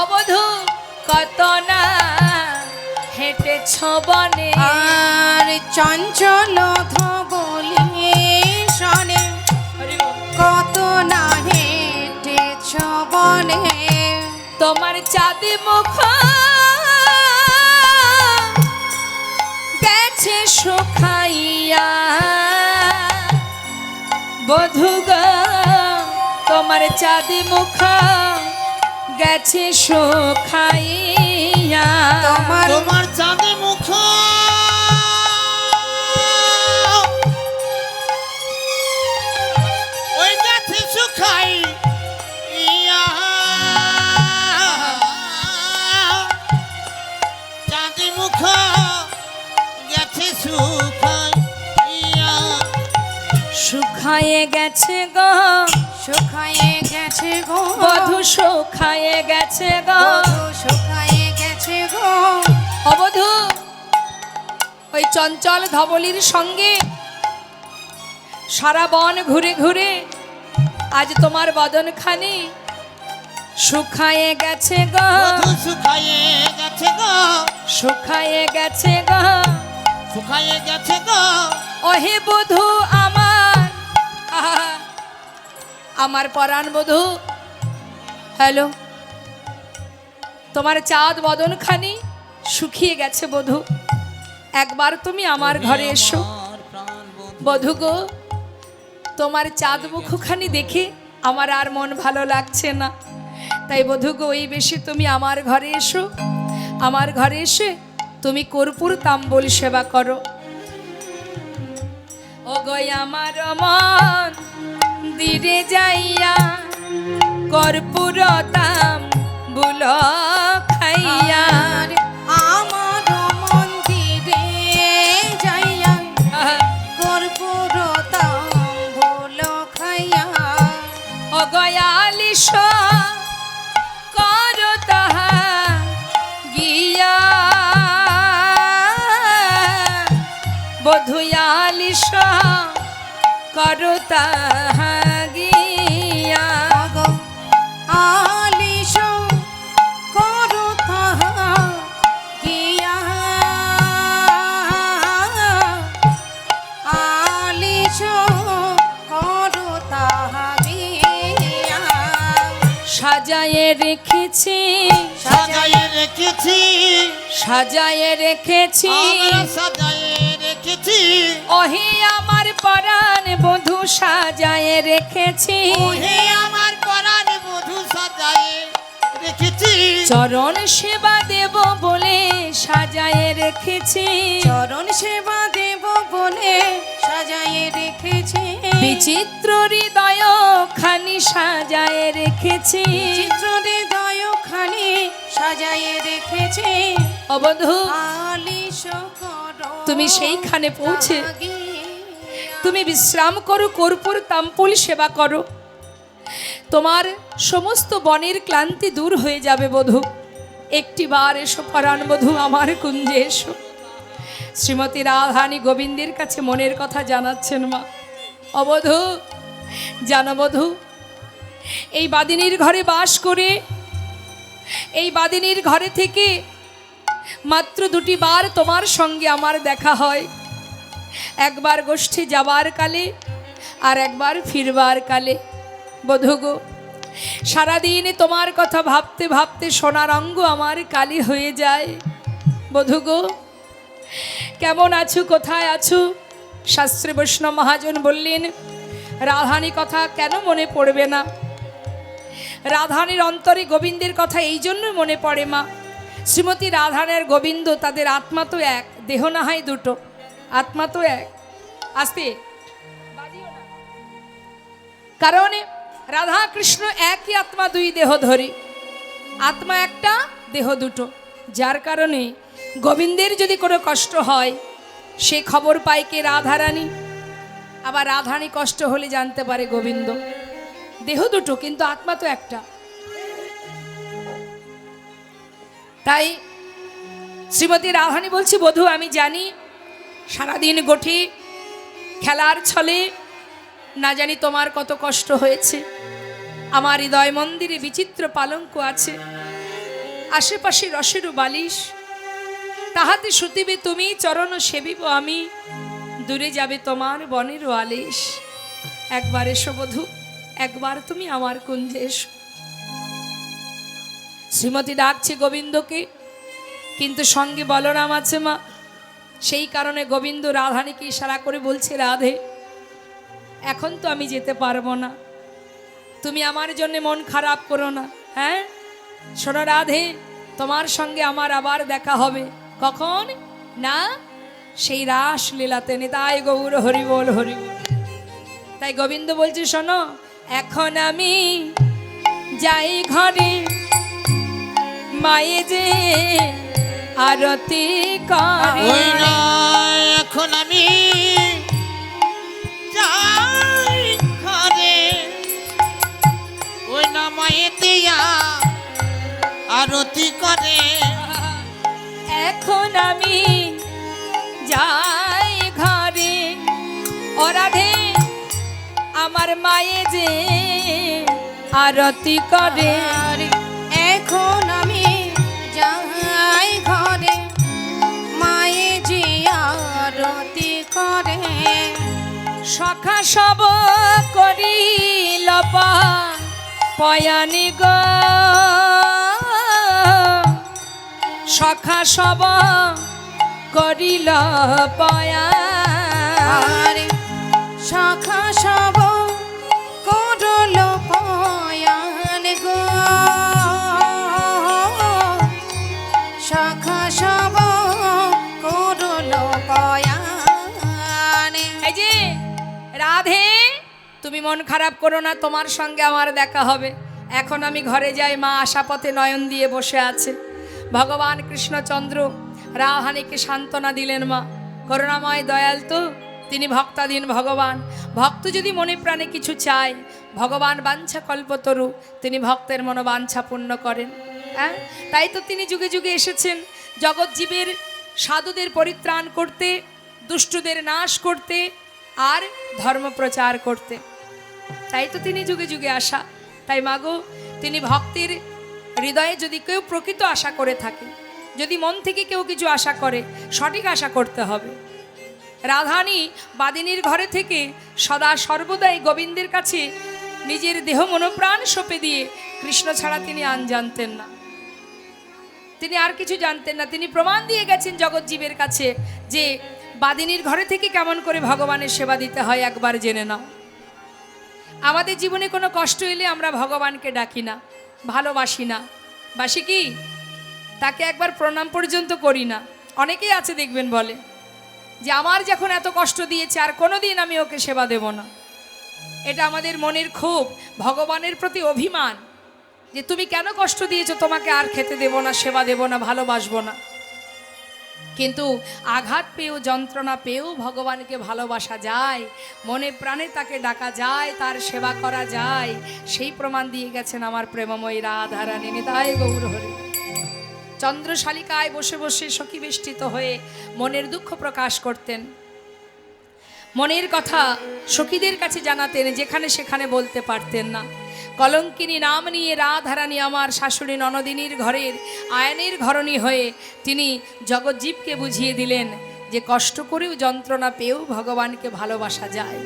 Speaker 1: অবধূ কত না হেঁটেছ বনে।
Speaker 3: আর চঞ্চল ধবলি শনে কত না হেঁটেছ বনে।
Speaker 1: তোমার চাঁদি মুখ গেছে শুকাইয়া বধূ গো, তোমার চাঁদি মুখ গেছে শুকাইয়া।
Speaker 2: তোমার চাঁদে মুখ ওই গাছে শুকাই ইয়া, চাঁদে মুখ গেছে শুকাই ইয়া।
Speaker 1: শুকায়ে গেছে গো,
Speaker 3: শুকায়ে গেছে গো
Speaker 1: বধূ শুকায়ে গেছে গো,
Speaker 3: শুকায়ে গেছে গো।
Speaker 1: অবধূ ওই চঞ্চল ধবলির সঙ্গে সারা বন ঘুরে ঘুরে আজ তোমার বদনখানি শুকায়ে গেছে গো,
Speaker 2: বধূ শুকায়ে গেছে গো,
Speaker 1: শুকায়ে গেছে গো,
Speaker 2: শুকায়ে গেছে গো।
Speaker 1: ওহে বধূ আমার, আহা, আমার পরাণ বধূ। হ্যালো, তোমার চাঁদ বদনখানি শুকিয়ে গেছে বধূ, একবার তুমি আমার ঘরে এসো। বধূ গো, তোমার চাঁদ মুখখানি দেখে আমার আর মন ভালো লাগছে না। তাই বধূ গো, এই বেশি তুমি আমার ঘরে এসো। আমার ঘরে এসে তুমি কর্পূর তাম্বুল সেবা করো। ও গো আমার মন দিরে যাইয়া কর্পূর তাম্বুল খাইয়া।
Speaker 3: আমার মন্দিরে যাইয়া কর্পূর তাম্বুল খাইয়া।
Speaker 1: ও গয়ালিশ কর তাহা গিয়া, বধুয়ালিশ কর তাহা গিয়া।
Speaker 3: আলিশ করো তাহা গিয়া, আলিশ করো তাহা গিয়া।
Speaker 1: সাজায়ে রেখেছি,
Speaker 2: সাজায়ে রেখেছি,
Speaker 1: সাজায়ে রেখেছি,
Speaker 2: আমরা সাজায়ে রেখেছি।
Speaker 1: ওহে আমার পরাণ বধূ সাজায়ে রেখেছি।
Speaker 2: ওহে আমার পরাণ বধূ সাজায়ে রেখেছি।
Speaker 1: চরণ সেবা দেব বলে সাজায়ে রেখেছি,
Speaker 3: চরণ সেবা দেব বলে সাজায়ে রেখেছি,
Speaker 1: বিচিত্র হৃদয় খানি সাজায়ে রেখেছি,
Speaker 3: চিত্র হৃদয় খানি সাজায়ে রেখেছি।
Speaker 1: অবধূ
Speaker 3: আলিশ করো
Speaker 1: তুমি সেইখানে পৌঁছে
Speaker 3: লাগিয়া।
Speaker 1: তুমি বিশ্রাম করো, কর্পূর তাম্পুল সেবা করো, তোমার সমস্ত বনের ক্লান্তি দূর হয়ে যাবে বধূ। একটি বার এসো পরাণ বধূ, আমার কুঞ্জে এসো। শ্রীমতী রাধারানী গোবিন্দের কাছে মনের কথা জানাচ্ছেন মা। অবধূ জানো বধূ, এই বাদিনীর ঘরে বাস করে, এই বাদিনীর ঘরে থেকে মাত্র দুটি বার তোমার সঙ্গে আমার দেখা হয়। একবার গোষ্ঠী যাবার কালে, আর একবার ফিরবার কালে। বধূ গো, সারাদিন তোমার কথা ভাবতে ভাবতে সোনার অঙ্গ আমার কালি হয়ে যায়। বধূ গো, কেমন আছো, কোথায় আছো? শাস্ত্রী বৈষ্ণব মহাজন বললেন, রাধারানীর কথা কেন মনে পড়বে না? রাধারানীর অন্তরে গোবিন্দের কথা এই জন্য মনে পড়ে মা। শ্রীমতী রাধারানীর গোবিন্দ, তাদের আত্মা তো এক, দেহ না হয় দুটো, আত্মা তো এক। আস্তে বাজিও না। কারণ রাধা কৃষ্ণ একই আত্মা, দুই দেহ ধরি, আত্মা একটা, দেহ দুটো। যার কারণে গোবিন্দের যদি কোনো কষ্ট হয়, সে খবর পায় কে? রাধারানী। আবার রাধারানী কষ্ট হলে জানতে পারে গোবিন্দ। দেহ দুটো কিন্তু আত্মা তো একটা। তাই শ্রীমতী রাধারানী বলছি, বধূ আমি জানি সারাদিন গোঠে খেলার ছলে না জানি তোমার কত কষ্ট হয়েছে। আমার হৃদয় মন্দিরে বিচিত্র পালঙ্ক আছে, আশেপাশে রসেরও বালিশ, তাহাতে শুতিবে তুমি, চরণ সেবিব আমি, দূরে যাবে তোমার বনেরও আলিশ। একবার এসো বধূ, একবার তুমি আমার কুঞ্জে এসো। শ্রীমতী ডাকছে গোবিন্দকে, কিন্তু সঙ্গে বলরাম আছে মা। সেই কারণে গোবিন্দ রাধারানীকে ইশারা করে বলছে, রাধে এখন তো আমি যেতে পারবো না, তুমি আমার জন্য মন খারাপ করো না। হ্যাঁ শোনো রাধে, তোমার সঙ্গে আমার আবার দেখা হবে। কখন? না, সেই রাস লীলাতে। নিতাই গৌর হরি বল, হরি বল। তাই গোবিন্দ বলছে, শোনো এখন আমি যাই ঘরে, মায়ে যে আরতি করে।
Speaker 2: ওই না এখন আমি যাই ঘরে, ওই না মায়ে দিয়া আরতি করে।
Speaker 1: এখন আমি যাই ঘরে, ও রাধে আমার মায়ে যে আরতি করে।
Speaker 3: এখন আমি যাই ঘরে, মায়ে যে আরতি করে।
Speaker 1: সখা সব করিল পয়ানি গো, সখা সব করিল পয়ান।
Speaker 3: শাখা সব করল পয়ান গো, শাখা সব করল পয়ান।
Speaker 1: এই যে রাধে, তুমি মন খারাপ করো না, তোমার সঙ্গে আমার দেখা হবে। এখন আমি ঘরে যাই। মা আশাপথে নয়ন দিয়ে বসে আছে। ভগবান কৃষ্ণচন্দ্র রাধারানীকে সান্ত্বনা দিলেন। মা করুণাময় দয়াল তো, তিনি ভক্তাধীন ভগবান। ভক্ত যদি মনে প্রাণে কিছু চায়, ভগবান বাঞ্ছা কল্পতরু, তিনি ভক্তের মনোবাঞ্ছা পূর্ণ করেন। হ্যাঁ, তাই তো তিনি যুগে যুগে এসেছেন জগৎ জীবের, সাধুদের পরিত্রাণ করতে, দুষ্টদের নাশ করতে, আর ধর্ম প্রচার করতে। তাই তো তিনি যুগে যুগে আসা। তাই মাগো, তিনি ভক্তের হৃদয়ে যদি কেউ প্রকৃত আশা করে থাকে, যদি মন থেকে কেউ কিছু আশা করে, সঠিক আশা করতে হবে। রাধারানী বাদিনীর ঘরে থেকে সদা সর্বদাই গোবিন্দের কাছে নিজের দেহ মনোপ্রাণ সঁপে দিয়ে, কৃষ্ণ ছাড়া তিনি আন জানতেন না, তিনি আর কিছু জানতেন না। তিনি প্রমাণ দিয়ে গেছেন জগৎজীবের কাছে যে বাদিনীর ঘরে থেকে কেমন করে ভগবানের সেবা দিতে হয় একবার জেনে নাও। আমাদের জীবনে কোনো কষ্ট এলে আমরা ভগবানকে ডাকি না, ভালোবাসি না, বাসি কি তাকে একবার প্রণাম পর্যন্ত করি না। অনেকেই আছে দেখবেন বলে যে আমার যখন এত কষ্ট দিয়েছে আর কোনোদিন আমি ওকে সেবা দেব না। এটা আমাদের মনের ক্ষোভ, ভগবানের প্রতি অভিমান, যে তুমি কেন কষ্ট দিয়েছো, তোমাকে আর খেতে দেব না, সেবা দেব না, ভালোবাসবো না। কিন্তু আঘাত পেয়েও, যন্ত্রণা পেয়েও ভগবানকে ভালোবাসা যায়, মনে প্রাণে তাকে ডাকা যায়, তার সেবা করা যায়। সেই প্রমাণ দিয়ে গেছেন আমার প্রেমময়ী রাধারানী। নিতাই গৌর হরি। চন্দ্রশালিকায় বসে বসে সখী বেষ্টিত হয়ে মনের দুঃখ প্রকাশ করতেন, মনের কথা সখীদের কাছে জানাতেন, যেখানে সেখানে বলতে পারতেন না। কলঙ্কিনী নাম নিয়ে রাধারানী আমার শাশুড়ি ননদিনীর ঘরের আয়নের ঘরণী হয়ে তিনি জগজ্জীবকে বুঝিয়ে দিলেন যে কষ্ট করেও, যন্ত্রণা পেয়েও ভগবানকে ভালোবাসা যায়।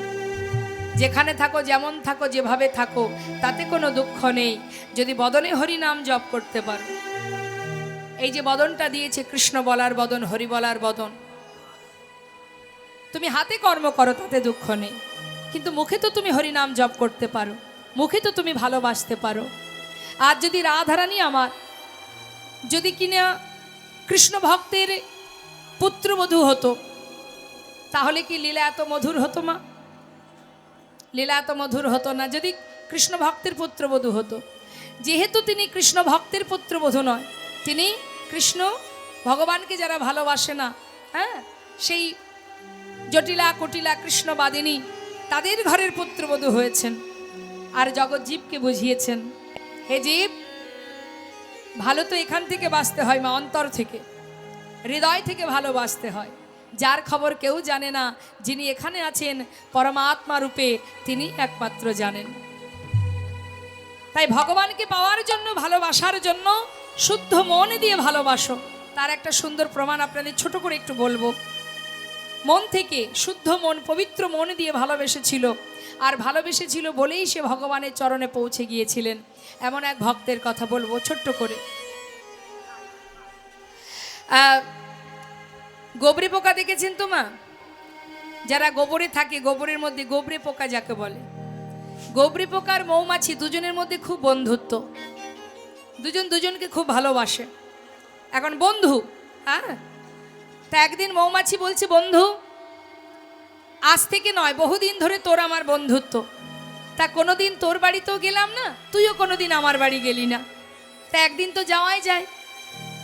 Speaker 1: যেখানে থাকো, যেমন থাকো, যেভাবে থাকো, তাতে কোনো দুঃখ নেই, যদি বদনে হরি নাম জপ করতে পারো। এই যে বদনটা দিয়েছে, কৃষ্ণ বলার বদন, হরি বলার বদন, তুমি হাতে কর্ম করো, তাতে দুঃখ নেই, কিন্তু মুখে তো তুমি হরি নাম জপ করতে পারো, মুখে তো তুমি ভালোবাসতে পারো। আর যদি রাধারানী আমার যদি কিনা কৃষ্ণ ভক্তের পুত্রবধূ হতো, তাহলে কি লীলা এত মধুর হতো? মা, লীলা এত মধুর হতো না যদি কৃষ্ণ ভক্তের পুত্রবধূ হতো। যেহেতু তিনি কৃষ্ণ ভক্তের পুত্রবধূ নয়, তিনি কৃষ্ণ ভগবানকে যারা ভালোবাসে না, হ্যাঁ, সেই জটিলা কুটিলা কৃষ্ণবাদিনী, তাদের ঘরের পুত্রবধূ হয়েছেন। আর জগজ্জীবকে বুঝিয়েছেন, হে জীব, ভালো তো এখান থেকে বাঁচতে হয় মা, অন্তর থেকে, হৃদয় থেকে ভালোবাসতে হয়। যার খবর কেউ জানে না, যিনি এখানে আছেন পরমাত্মা রূপে, তিনি একমাত্র জানেন। তাই ভগবানকে পাওয়ার জন্য, ভালোবাসার জন্য শুদ্ধ মন দিয়ে ভালোবাসো। তার একটা সুন্দর প্রমাণ আপনাদের ছোট করে একটু বলবো। মন থেকে, শুদ্ধ মন, পবিত্র মন দিয়ে ভালোবেসেছিল, আর ভালোবেসেছিল বলেই সে ভগবানের চরণে পৌঁছে গিয়েছিলেন। এমন এক ভক্তের কথা বলবো ছোট্ট করে। গোবরে পোকা দেখেছেন তো মা? যারা গোবরে থাকে, গোবরের মধ্যে গোবরে পোকা যাকে বলে, গোবরে পোকার মৌমাছি দুজনের মধ্যে খুব বন্ধুত্ব, দুজন দুজনকে খুব ভালোবাসে। এখন বন্ধু, হ্যাঁ, তা একদিন মৌমাছি বলছে, বন্ধু, আজ থেকে নয়, বহুদিন ধরে তোর আমার বন্ধুত্ব, তা কোনোদিন তোর বাড়িতেও গেলাম না, তুইও কোনোদিন আমার বাড়ি গেলি না, তা একদিন তো যাওয়াই যায়।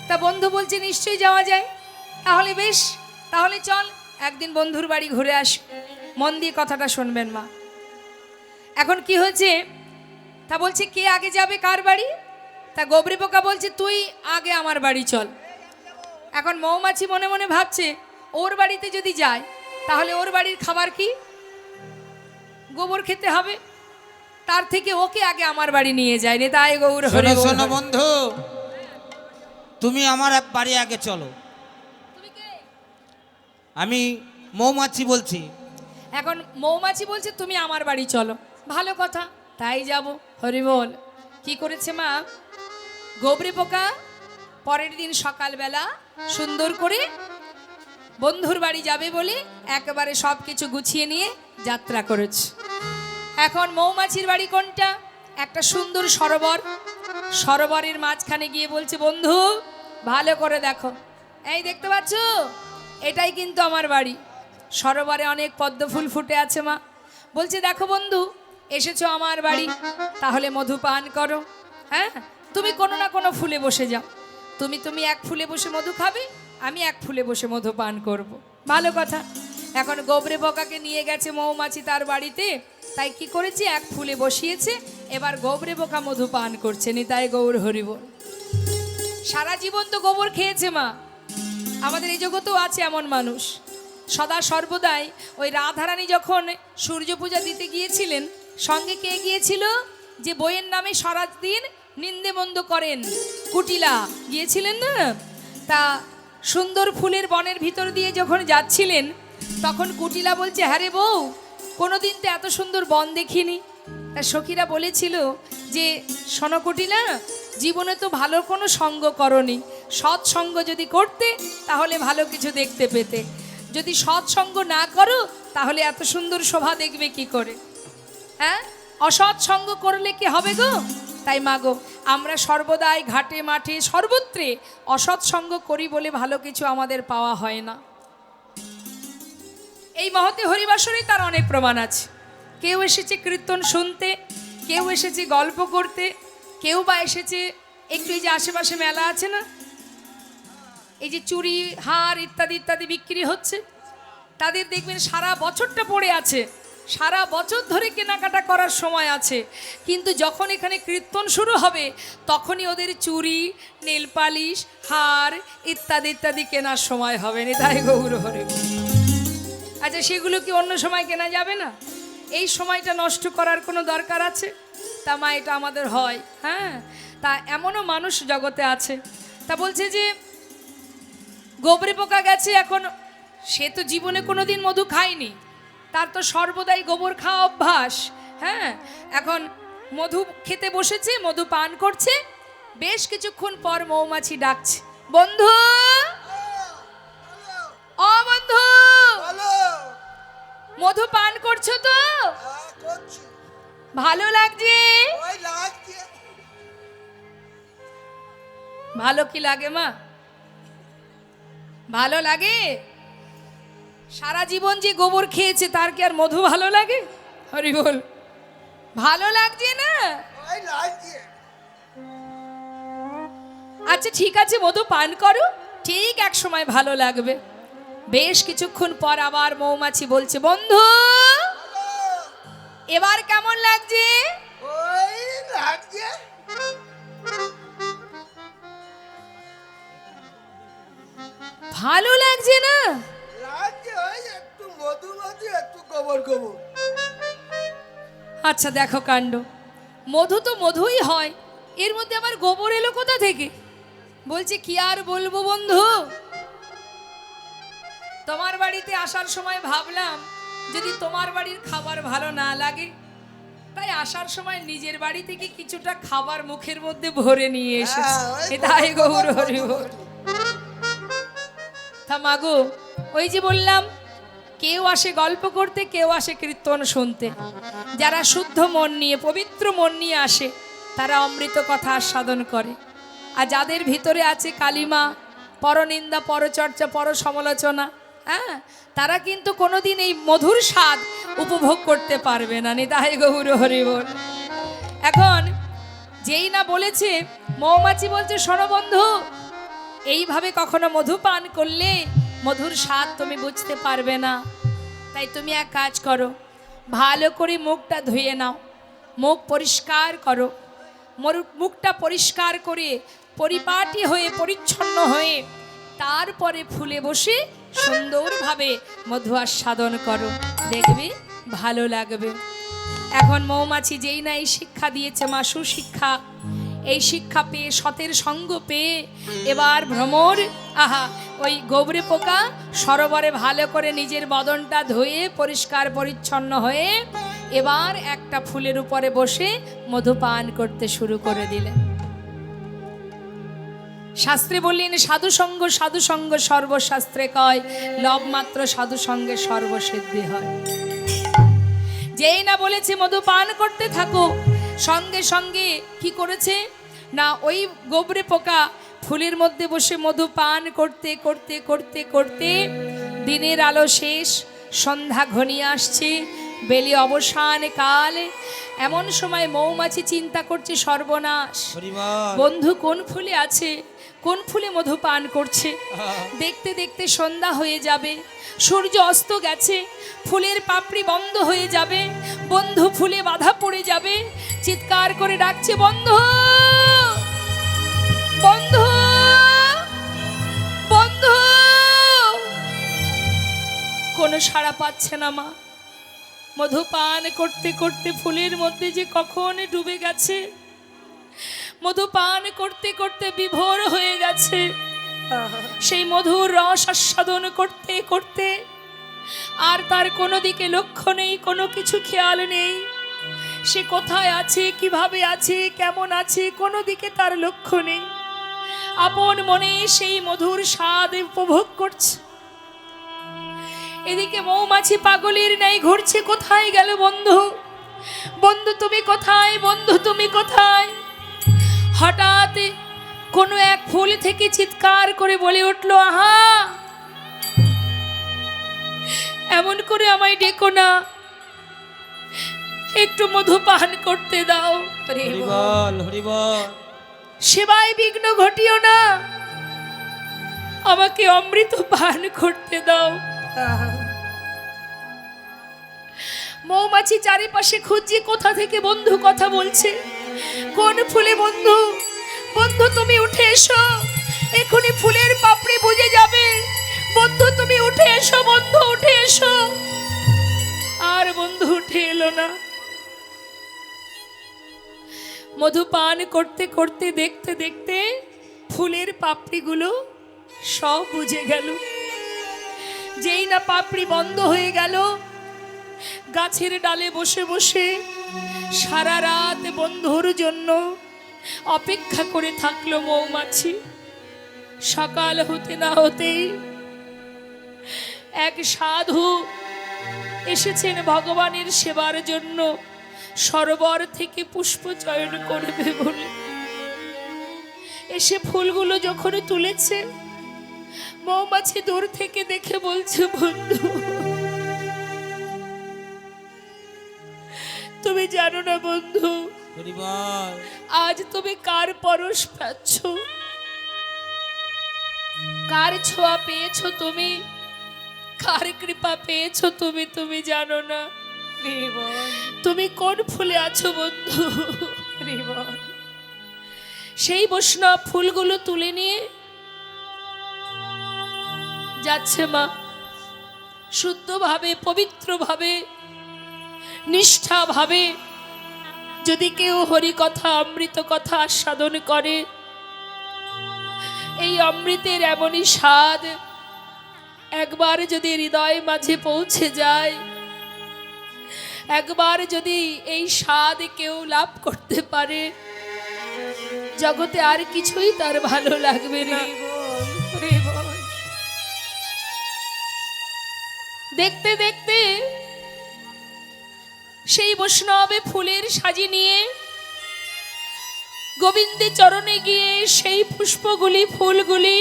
Speaker 1: তা বন্ধু বলছে, নিশ্চয়ই যাওয়া যায়, তাহলে বেশ, তাহলে চল একদিন বন্ধুর বাড়ি ঘুরে আস। মন দিয়ে কথাটা শুনবেন মা। এখন কি হয়েছে, তা বলছে কে আগে যাবে কার বাড়ি? তা গোবরে পোকা বলছে, তুই আগে আমার বাড়ি চল। এখন মৌমাছি মনে মনে ভাবছে, ওর বাড়িতে যদি যায় তাহলে ওর বাড়ির খাবার কি? গোবর খেতে হবে, তার থেকে ওকে আগে আমার বাড়ি নিয়ে যায়। তাই গৌর হরি।
Speaker 2: শোনো বন্ধু, তুমি আমার বাড়ি আগে চলো। আমি মৌমাছি বলছি।
Speaker 1: এখন মৌমাছি বলছে তুমি আমার বাড়ি চলো, ভালো কথা, তাই যাব। হরি বল। কি করেছে মা? গোবরে পোকা পরের দিন সকালবেলা সুন্দর করে বন্ধুর বাড়ি যাবে বলে একেবারে সব কিছু গুছিয়ে নিয়ে যাত্রা করেছে। এখন মৌমাছির বাড়ি কোনটা? একটা সুন্দর সরোবর, সরোবরের মাঝখানে গিয়ে বলছে, বন্ধু ভালো করে দেখো, এই দেখতে পাচ্ছ, এটাই কিন্তু আমার বাড়ি। সরোবরে অনেক পদ্ম ফুল ফুটে আছে মা। বলছে, দেখো বন্ধু, এসেছো আমার বাড়ি, তাহলে মধু পান করো। হ্যাঁ, তুমি কোনো না কোনো ফুলে বসে যাও, তুমি এক ফুলে বসে মধু খাবে, আমি এক ফুলে বসে মধু পান করব। ভালো কথা। এখন গোবরে পোকাকে নিয়ে গেছে মৌমাছি তার বাড়িতে, তাই কি করেছে, এক ফুলে বসিয়েছে, এবার গোবরে পোকা মধু পান করছে। নিতাই গৌর হরি বল। সারা জীবন তো গোবর খেয়েছে মা। আমাদের এই জগতেও আছে এমন মানুষ, সদা সর্বদাই ওই রাধারানী যখন সূর্য পূজা দিতে গিয়েছিলেন, সঙ্গে কে গিয়েছিল? যে বইয়ের নামে সারাত দিন নিন্দে মন্দ করেন, কুটিলা গিয়েছিলেন না? তা সুন্দর ফুলের বনের ভিতর দিয়ে যখন যাচ্ছিলেন, তখন কুটিলা বলছে, হ্যাঁ রে বউ, কোনোদিন তো এত সুন্দর বন দেখিনি। তা সখীরা বলেছিল যে, শোনো কুটিলা, জীবনে তো ভালো কোনো সঙ্গ করনি, সৎসঙ্গ যদি করতে তাহলে ভালো কিছু দেখতে পেতে, যদি সৎসঙ্গ না করো তাহলে এত সুন্দর শোভা দেখবে কি করে? হ্যাঁ, অসৎসঙ্গ করলে কি হবে গো? তাই মাগো আমরা সর্বদাই ঘাটে মাঠে সর্বত্রে অসৎসঙ্গ করি বলে ভালো কিছু আমাদের পাওয়া হয় না। এই মহতে হরিবাসরে তার অনেক প্রমাণ আছে। কেউ এসেছে কীর্তন শুনতে, কেউ এসেছে গল্প করতে, কেউ বা এসেছে একটু এই যে আশেপাশে মেলা আছে না, এই যে চুড়ি হার ইত্যাদি ইত্যাদি বিক্রি হচ্ছে, তাদের দেখবেন সারা বছরটা পড়ে আছে, সারা বছর ধরে কেনাকাটা করার সময় আছে, কিন্তু যখন এখানে কীর্তন শুরু হবে তখনই ওদের চুড়ি নেল পালিশ হার ইত্যাদি ইত্যাদি কেনার সময় হবে না। তাই গৌর হরে। আচ্ছা সেগুলো কি অন্য সময় কেনা যাবে না? এই সময়টা নষ্ট করার কোনো দরকার আছে? তা মা এটা আমাদের হয়। হ্যাঁ, তা এমনও মানুষ জগতে আছে, তা বলছে যে গোবরে পোকা গেছে, এখন সে তো জীবনে কোনো দিন মধু খায়নি, তার তো সর্বদাই গোবর খাওয়া অভ্যাস। হ্যাঁ, এখন মধু খেতে বসেছে, মধু পান করছে, বেশ কিছুক্ষণ পর মৌমাছি ডাকছে, বন্ধু ও বন্ধু মধু পান করছো তো? ভালো লাগছে? ভালো কি লাগে মা? ভালো লাগে? সারা জীবন যে গোবর খেয়েছে তার কি আর মধু ভালো লাগে? হরি বল। ভালো লাগছে না? আচ্ছা ঠিক আছে, মধু পান করো, ঠিক এক সময় ভালো লাগবে। বেশ কিছুক্ষণ পর আবার মৌমাছি বলছে, বন্ধু এবার কেমন লাগছে? ভালো লাগছে না? আচ্ছা দেখো কাণ্ড, মধু তো মধুই হয়, এর মধ্যে আবার গোবর এলো কোথা থেকে? বলছে কি আর বলবো বন্ধু, তোমার বাড়িতে আসার সময় ভাবলাম যদি তোমার বাড়ির খাবার ভালো না লাগে, তাই আসার সময় নিজের বাড়ি থেকে কিছুটা খাবার মুখের মধ্যে ভরে নিয়ে এসেছি। এটাই গৌর হরি বল। তা মাগো ওই যে বললাম, কেউ আসে গল্প করতে, কেউ আসে কীর্তন শুনতে। যারা শুদ্ধ মন নিয়ে পবিত্র মন নিয়ে আসে তারা অমৃত কথা আস্বাদন করে, আর যাদের ভিতরে আছে কালিমা, পরনিন্দা, পরচর্চা, পর সমালোচনা, হ্যাঁ, তারা কিন্তু কোনোদিন এই মধুর স্বাদ উপভোগ করতে পারবে না। নিতাই গৌর হরি বল। এখন যেই না বলেছে, মৌমাছি বলছে শোনো বন্ধু, এইভাবে কখনো মধু পান করলে মধুর স্বাদ তুমি বুঝতে পারবে না। তাই তুমি এক কাজ করো, ভালো করে মুখটা ধুয়ে নাও, মুখ পরিষ্কার করো, মুখটা পরিষ্কার করে পরিপাটি হয়ে পরিচ্ছন্ন হয়ে তারপরে ফুলে বসে সুন্দরভাবে মধু আস্বাদন করো, দেখবে ভালো লাগবে। এখন মৌমাছি যেই না এই শিক্ষা দিয়েছে মা, সুশিক্ষা, এই শিক্ষা পেয়ে সতের সঙ্গ পেয়ে এবার ভ্রমর ওই গোবরে পোকা সরোবরে ভালো করে নিজের বদনটা ধুয়ে পরিষ্কার পরিচ্ছন্ন হয়ে এবার একটা ফুলের উপরে বসে মধু পান করতে শুরু করে দিলেন। শাস্ত্রে বললেন সাধু সঙ্গ সর্বশাস্ত্রে কয়, লব মাত্র সাধু সঙ্গে সর্বসিদ্ধি হয়। যেই না বলেছে মধু পান করতে থাকো, সঙ্গে সঙ্গে কি করেছে না, ওই গোবরে পোকা ফুলের মধ্যে বসে মধু পান করতে করতে করতে করতে দিনের আলো শেষ, সন্ধ্যা ঘনিয়ে আসছে, বেলি অবসান কাল। এমন সময় মৌমাছি চিন্তা করছে সর্বনাশ, বন্ধু কোন ফুলে আছে, কোন ফুলে মধু পান করছে। দেখতে দেখতে সন্ধ্যা হয়ে যাবে, সূর্য অস্ত গেছে, ফুলের পাপড়ি বন্ধ হয়ে যাবে, বন্ধু ফুলে বাধা পড়ে যাবে। চিৎকার করে ডাকছে, বন্ধু বন্ধু বন্ধু, কোনো সাড়া পাচ্ছে না মা। মধু পান করতে করতে ফুলের মধ্যে যে কখন ডুবে গেছে, মধু পান করতে করতে বিভোর হয়ে গেছে। সেই মধুর রস আস্বাদন করতে করতে আর তার কোনো দিকে লক্ষ্য নেই, কোনো কিছু খেয়াল নেই, সে কোথায় আছে, কিভাবে আছে, কেমন আছে, কোনো দিকে তার লক্ষ্য নেই। আপন মনে সেই মধুর স্বাদ উপভোগ করছে। এদিকে মৌমাছি পাগলের ন্যায় ঘুরছে, কোথায় গেল বন্ধু, বন্ধু তুমি কোথায়, বন্ধু তুমি কোথায়। হঠাৎ কোনো এক ফুল থেকে চিৎকার করে বলে উঠলো, আহা, এমন করে আমায় ডেকো না, একটু মধু পান করতে দাও।
Speaker 2: হরিবল হরিবল।
Speaker 1: সেবায় বিঘ্ন ঘটিও না, আমাকে অমৃত পান করতে দাও। মৌমাছি চারিপাশে খুঁজছে কোথা থেকে বন্ধু কথা বলছে, কোন ফুলে বন্ধু। বন্ধু তুমি উঠে এসো, এখনই ফুলের পাপড়ি বুঝে যাবে। বন্ধু তুমি উঠে এসো, বন্ধু উঠে এসো। আর বন্ধু উঠে এলো না। মধু পান করতে করতে দেখতে দেখতে ফুলের পাপড়িগুলো সব বুঝে গেল। যেই না পাপড়ি বন্ধ হয়ে গেল, গাছের ডালে বসে বসে সারা রাত বন্ধুর জন্য অপেক্ষা করে থাকলো মৌমাছি। সকাল হতে না হতেই এক সাধু এসেছেন ভগবানের সেবার জন্য, সরোবর থেকে পুষ্প চয়ন করবে বলে। এসে ফুলগুলো যখন তুলেছে, মৌমাছি দূর থেকে দেখে বলছে, বন্ধু তুমি জানো না বন্ধু,
Speaker 2: হরিবল।
Speaker 1: আজ তুমি কার পরশ পাচ্ছ, কার ছোঁয়া পেয়েছো তুমি, কার কৃপা পেয়েছো তুমি, তুমি জানো না। তুমি কোন ফুলে আছো বন্ধু? সেই বৈষ্ণব ফুলগুলো তুলে নিয়ে যাচ্ছে মা, শুদ্ধভাবে, পবিত্রভাবে, নিষ্ঠাভাবে যদি কেউ হরি কথা, অমৃত কথা আস্বাদন করে, এই অমৃতের এমনই স্বাদ একবার যদি হৃদয় মাঝে পৌঁছে যায়, একবার যদি এই স্বাদ কেউ লাভ করতে পারে, জগতে আর কিছুই তার ভালো লাগবে না। দেখতে দেখতে সেই বৈষ্ণবে ফুলের সাজি নিয়ে গোবিন্দের চরণে গিয়ে সেই পুষ্পগুলি, ফুলগুলি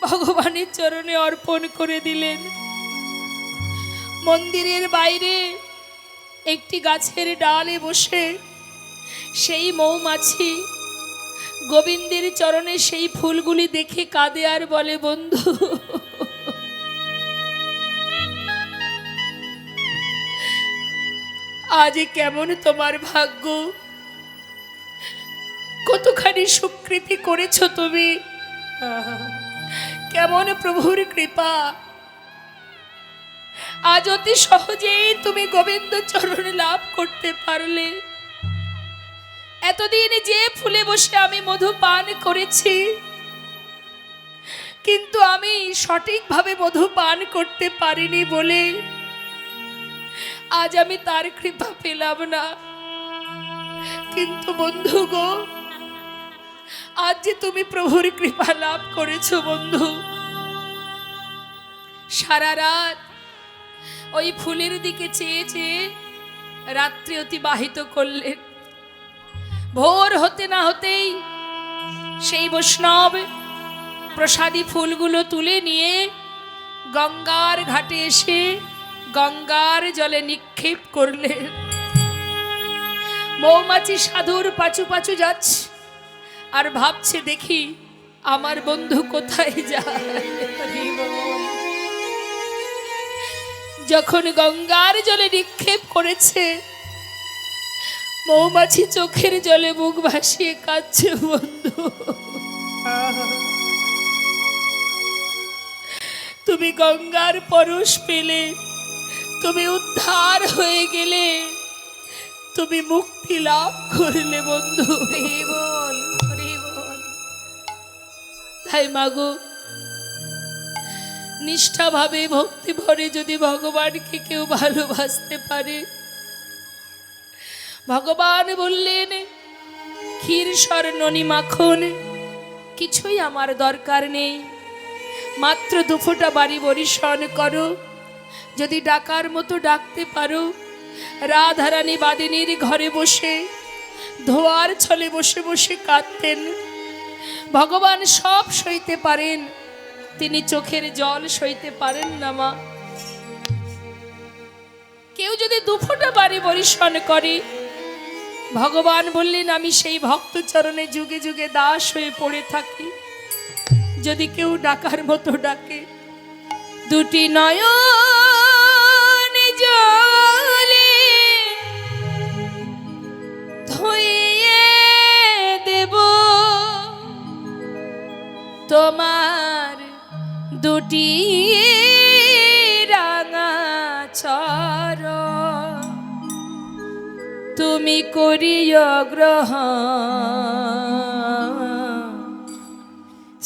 Speaker 1: ভগবানের চরণে অর্পণ করে দিলেন। মন্দিরের বাইরে একটি গাছের ডালে বসে সেই মৌমাছি গোবিন্দের চরণে সেই ফুলগুলি দেখে কাঁদে আর বলে, বন্ধু আজ কেমন তোমার ভাগ্য, কতখানি সুকৃতি করেছো তুমি, কেমন প্রভুর কৃপা, আজ অতি সহজেই তুমি গোবিন্দ চরণ লাভ করতে পারলে। এতদিন যে ফুলে বসে আমি মধু পান করেছি, কিন্তু আমি সঠিকভাবে মধু পান করতে পারিনি বলে আজ আমি তার কৃপা পেলাম না। কিন্তু বন্ধু গো, আজ যে তুমি প্রভুর কৃপা লাভ করেছো বন্ধু, সারা রাত ওই ফুলের দিকে চেয়ে চেয়ে রাত্রি অতিবাহিত করলেন। ভোর হতে না হতেই সেই বৈষ্ণব প্রসাদী ফুলগুলো তুলে নিয়ে গঙ্গার ঘাটে এসে গঙ্গার জলে নিক্ষেপ করলেন। মৌমাছি সাধুর পাচু পাচু যাচ্ছে আর ভাবছে, দেখি আমার বন্ধু কোথায় যায়। যখন গঙ্গার জলে নিক্ষেপ করেছে, মৌমাছি চোখের জলে মুখ ভাসিয়ে কাঁদছে, বন্ধু তুমি গঙ্গার পরশ পেলে, তুমি উদ্ধার হয়ে গেলে, তুমি মুক্তি লাভ করলে বন্ধু। তাই মাগো, নিষ্ঠাভাবে ভক্তি ভরে যদি ভগবানকে কেউ ভালোবাসতে পারে, ভগবান বললেন, ক্ষীর স্বর্ণনি মাখন কিছুই আমার দরকার নেই, মাত্র দুফোঁটা বাড়ি বরিশন করো, যদি ডাকার মতো ডাকতে পারো, রাধারানী বাদিনীর ঘরে বসে ধোয়ার ছলে বসে বসে কাঁদতেন। ভগবান সব সইতে পারেন, তিনি চোখের জল সইতে পারেন না মা। কেউ যদি দুফোঁটা বাড়ি বরিশন করে, ভগবান বললেন আমি সেই ভক্ত চরণে যুগে যুগে দাস হয়ে পড়ে থাকি। যদি কেউ ডাকার মতো ডাকে, দুটি নয়ন জলে ধুইয়ে দেব তোমার দুটি রাঙা চরণ, তুমি করিও গ্রহণ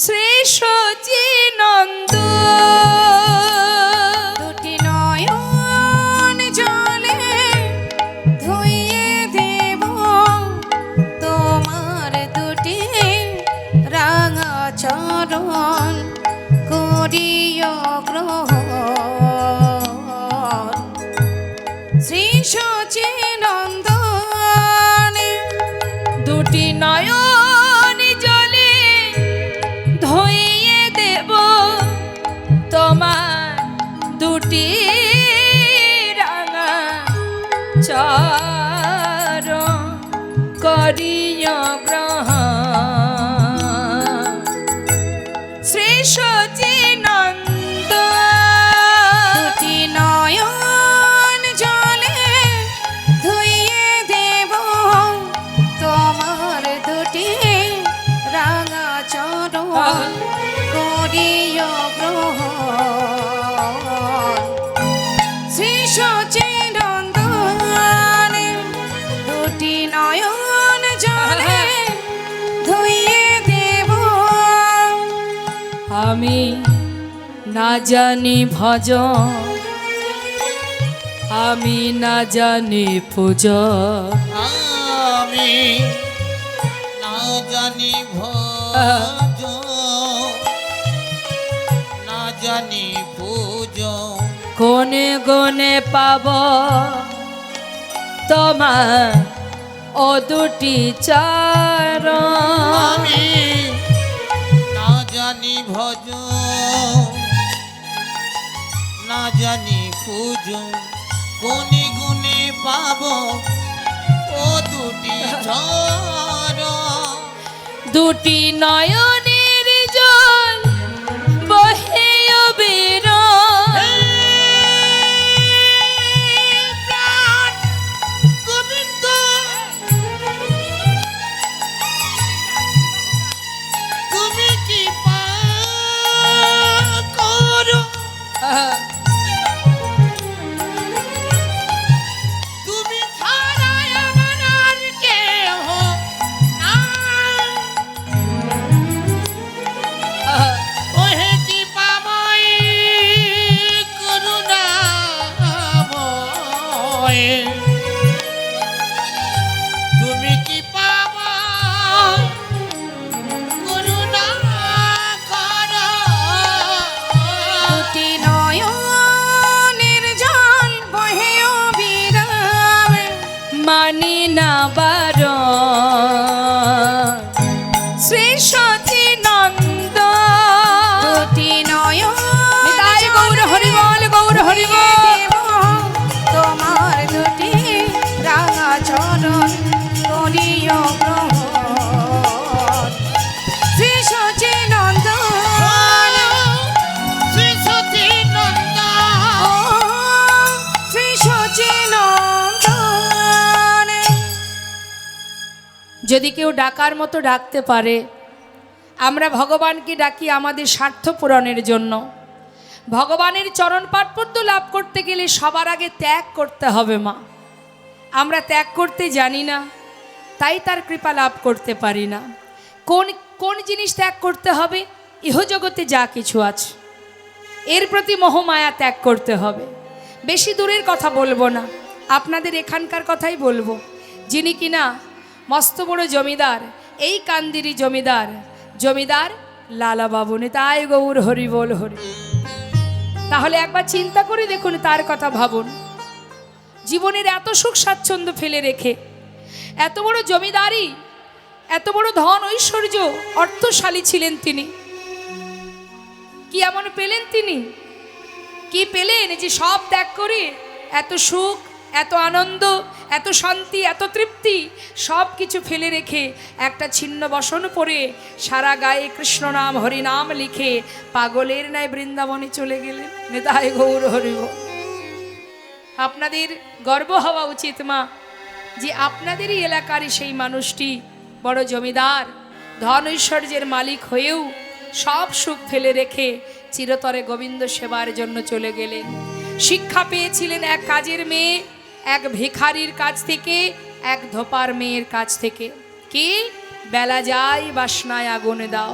Speaker 1: শ্রী সচিনন্দ।
Speaker 3: দুটি নয়ন জলে ধুইয়ে দেব তোমার দুটি রাঙা চরণ, করিও গ্রহণ শ্রী সচিনন্দন।
Speaker 1: দুটি নয়ন জলে ধুইয়ে দেব তোমার দুটি রাঙা চরণ, করিও গ্রহণ শ্রী সচিনন্দ।
Speaker 3: দুটি নয়ন জলে ধুইয়ে দেব তোমার দুটি রাঙা চরণ, করিও গ্রহণ শ্রী সচিনন্দন। দুটি নয়ন জলে ধুইয়ে দেব।
Speaker 1: আমি না জানি ভজন, আমি না জানি পূজা,
Speaker 2: আমি না জানি ভজ, না জানি পুজো,
Speaker 1: কোনে গনে পাব তোমার ও দুটি চরণ।
Speaker 2: আমি না জানি ভজ, না জানি পুজো, কোনি গুনে পাবো ও দুটি ঝড়।
Speaker 1: দুটি নয়নের জল বহে অবিরল,
Speaker 2: প্রাণ গোবিন্দ তুমি কি করো, তুমি ছাড়া আমার আর কেহ নাই। ওহে কি পাবই করুণাময়, তুমি কি পাবা করুণা করো।
Speaker 3: দুটি নয়নের জল বহে অবিরাম,
Speaker 1: মানি না বারণ শ্রী সচিনন্দ।
Speaker 3: দুটি নয়ন
Speaker 1: নিতাই গৌর হরিবল, গৌর হরিবল।
Speaker 3: দেব তোমার দুটি রাঙা চরণ, করিও গ্রহণ শ্রী সচিনন্দন।
Speaker 2: শ্রী সচিনন্দন,
Speaker 3: ও শ্রী সচিনন্দন।
Speaker 1: যদি কেউ ডাকার মতো ডাকতে পারে, আমরা ভগবানকে ডাকি আমাদের স্বার্থ পূরণের জন্য। ভগবানের চরণ পাদপদ্ম লাভ করতে গেলে সবার আগে ত্যাগ করতে হবে মা। আমরা ত্যাগ করতে জানি না, তাই তার কৃপা লাভ করতে পারি না। কোন কোন জিনিস ত্যাগ করতে হবে? ইহজগতে যা কিছু আছে এর প্রতি মোহমায়া ত্যাগ করতে হবে। বেশি দূরের কথা বলবো না, আপনাদের এখানকার কথাই বলবো। যিনি কিনা মস্ত বড় জমিদার, এই কান্দিরি জমিদার, জমিদার লালা বাবু। নিতাই গৌর হরি বল হরি। তাহলে একবার চিন্তা করে দেখুন, তার কথা ভাবুন। জীবনের এত সুখ স্বাচ্ছন্দ্য ফেলে রেখে এত বড় জমিদারি, এত বড় ধন ঐশ্বর্য, অর্থশালী ছিলেন তিনি। কি এমন পেলেন তিনি? কি পেলেন যে সব ত্যাগ করে এত সুখ, এত আনন্দ, এত শান্তি, এত তৃপ্তি সব কিছু ফেলে রেখে একটা ছিন্ন বসন পরে সারা গায়ে কৃষ্ণ নাম হরি নাম লিখে পাগলের ন্যায় বৃন্দাবনে চলে গেলেন। নিতাই গৌর হরি বল। আপনাদের গর্ব হওয়া উচিত মা, যে আপনাদেরই এলাকার সেই মানুষটি বড় জমিদার, ধন ঐশ্বর্যের মালিক হয়েও সব সুখ ফেলে রেখে চিরতরে গোবিন্দ সেবার জন্য চলে গেলেন। শিক্ষা পেয়েছিলেন এক কাজের মেয়ে, এক ভিখারির কাছ থেকে, এক ধোপার মেয়ের কাছ থেকে। কি? বেলা যায় বাসনায় আগুন দাও।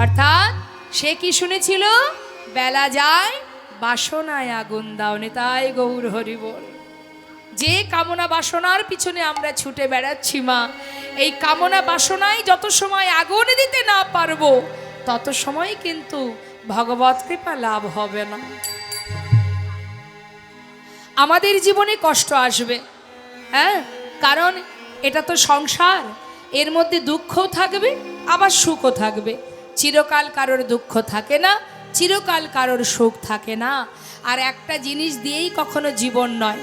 Speaker 1: অর্থাৎ সে কি শুনেছিল? বেলা যায় বাসনায় আগুন দাও। নিতাই গৌর হরি বল। যে কামনা বাসনার পিছনে আমরা ছুটে বেড়াচ্ছি মা, এই কামনা বাসনায় যত সময় আগুন দিতে না পারবো তত সময় কিন্তু ভগবত কৃপা লাভ হবে না। আমাদের জীবনে কষ্ট আসবে, হ্যাঁ, কারণ এটা তো সংসার, এর মধ্যে দুঃখও থাকবে আবার সুখও থাকবে। চিরকাল কারোর দুঃখ থাকে না, চিরকাল কারোর সুখ থাকে না। আর একটা জিনিস দিয়েই কখনো জীবন নয়,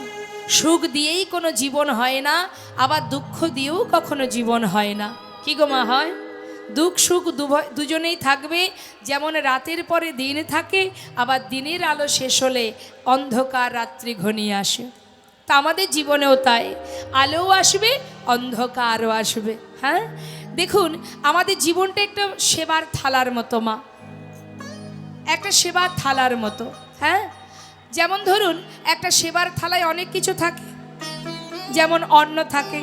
Speaker 1: সুখ দিয়েই কোনো জীবন হয় না, আবার দুঃখ দিয়েও কখনো জীবন হয় না। কি গো মা, হয়? দুঃখ সুখ দুজনেই থাকবে। যেমন রাতের পরে দিন থাকে, আবার দিনের আলো শেষ হলে অন্ধকার রাত্রি ঘনিয়ে আসে। তা আমাদের জীবনেও তাই, আলোও আসবে অন্ধকারও আসবে। হ্যাঁ, দেখুন আমাদের জীবনটা একটা সেবার থালার মতো মা, একটা সেবার থালার মতো। হ্যাঁ, যেমন ধরুন একটা সেবার থালায় অনেক কিছু থাকে, যেমন অন্ন থাকে,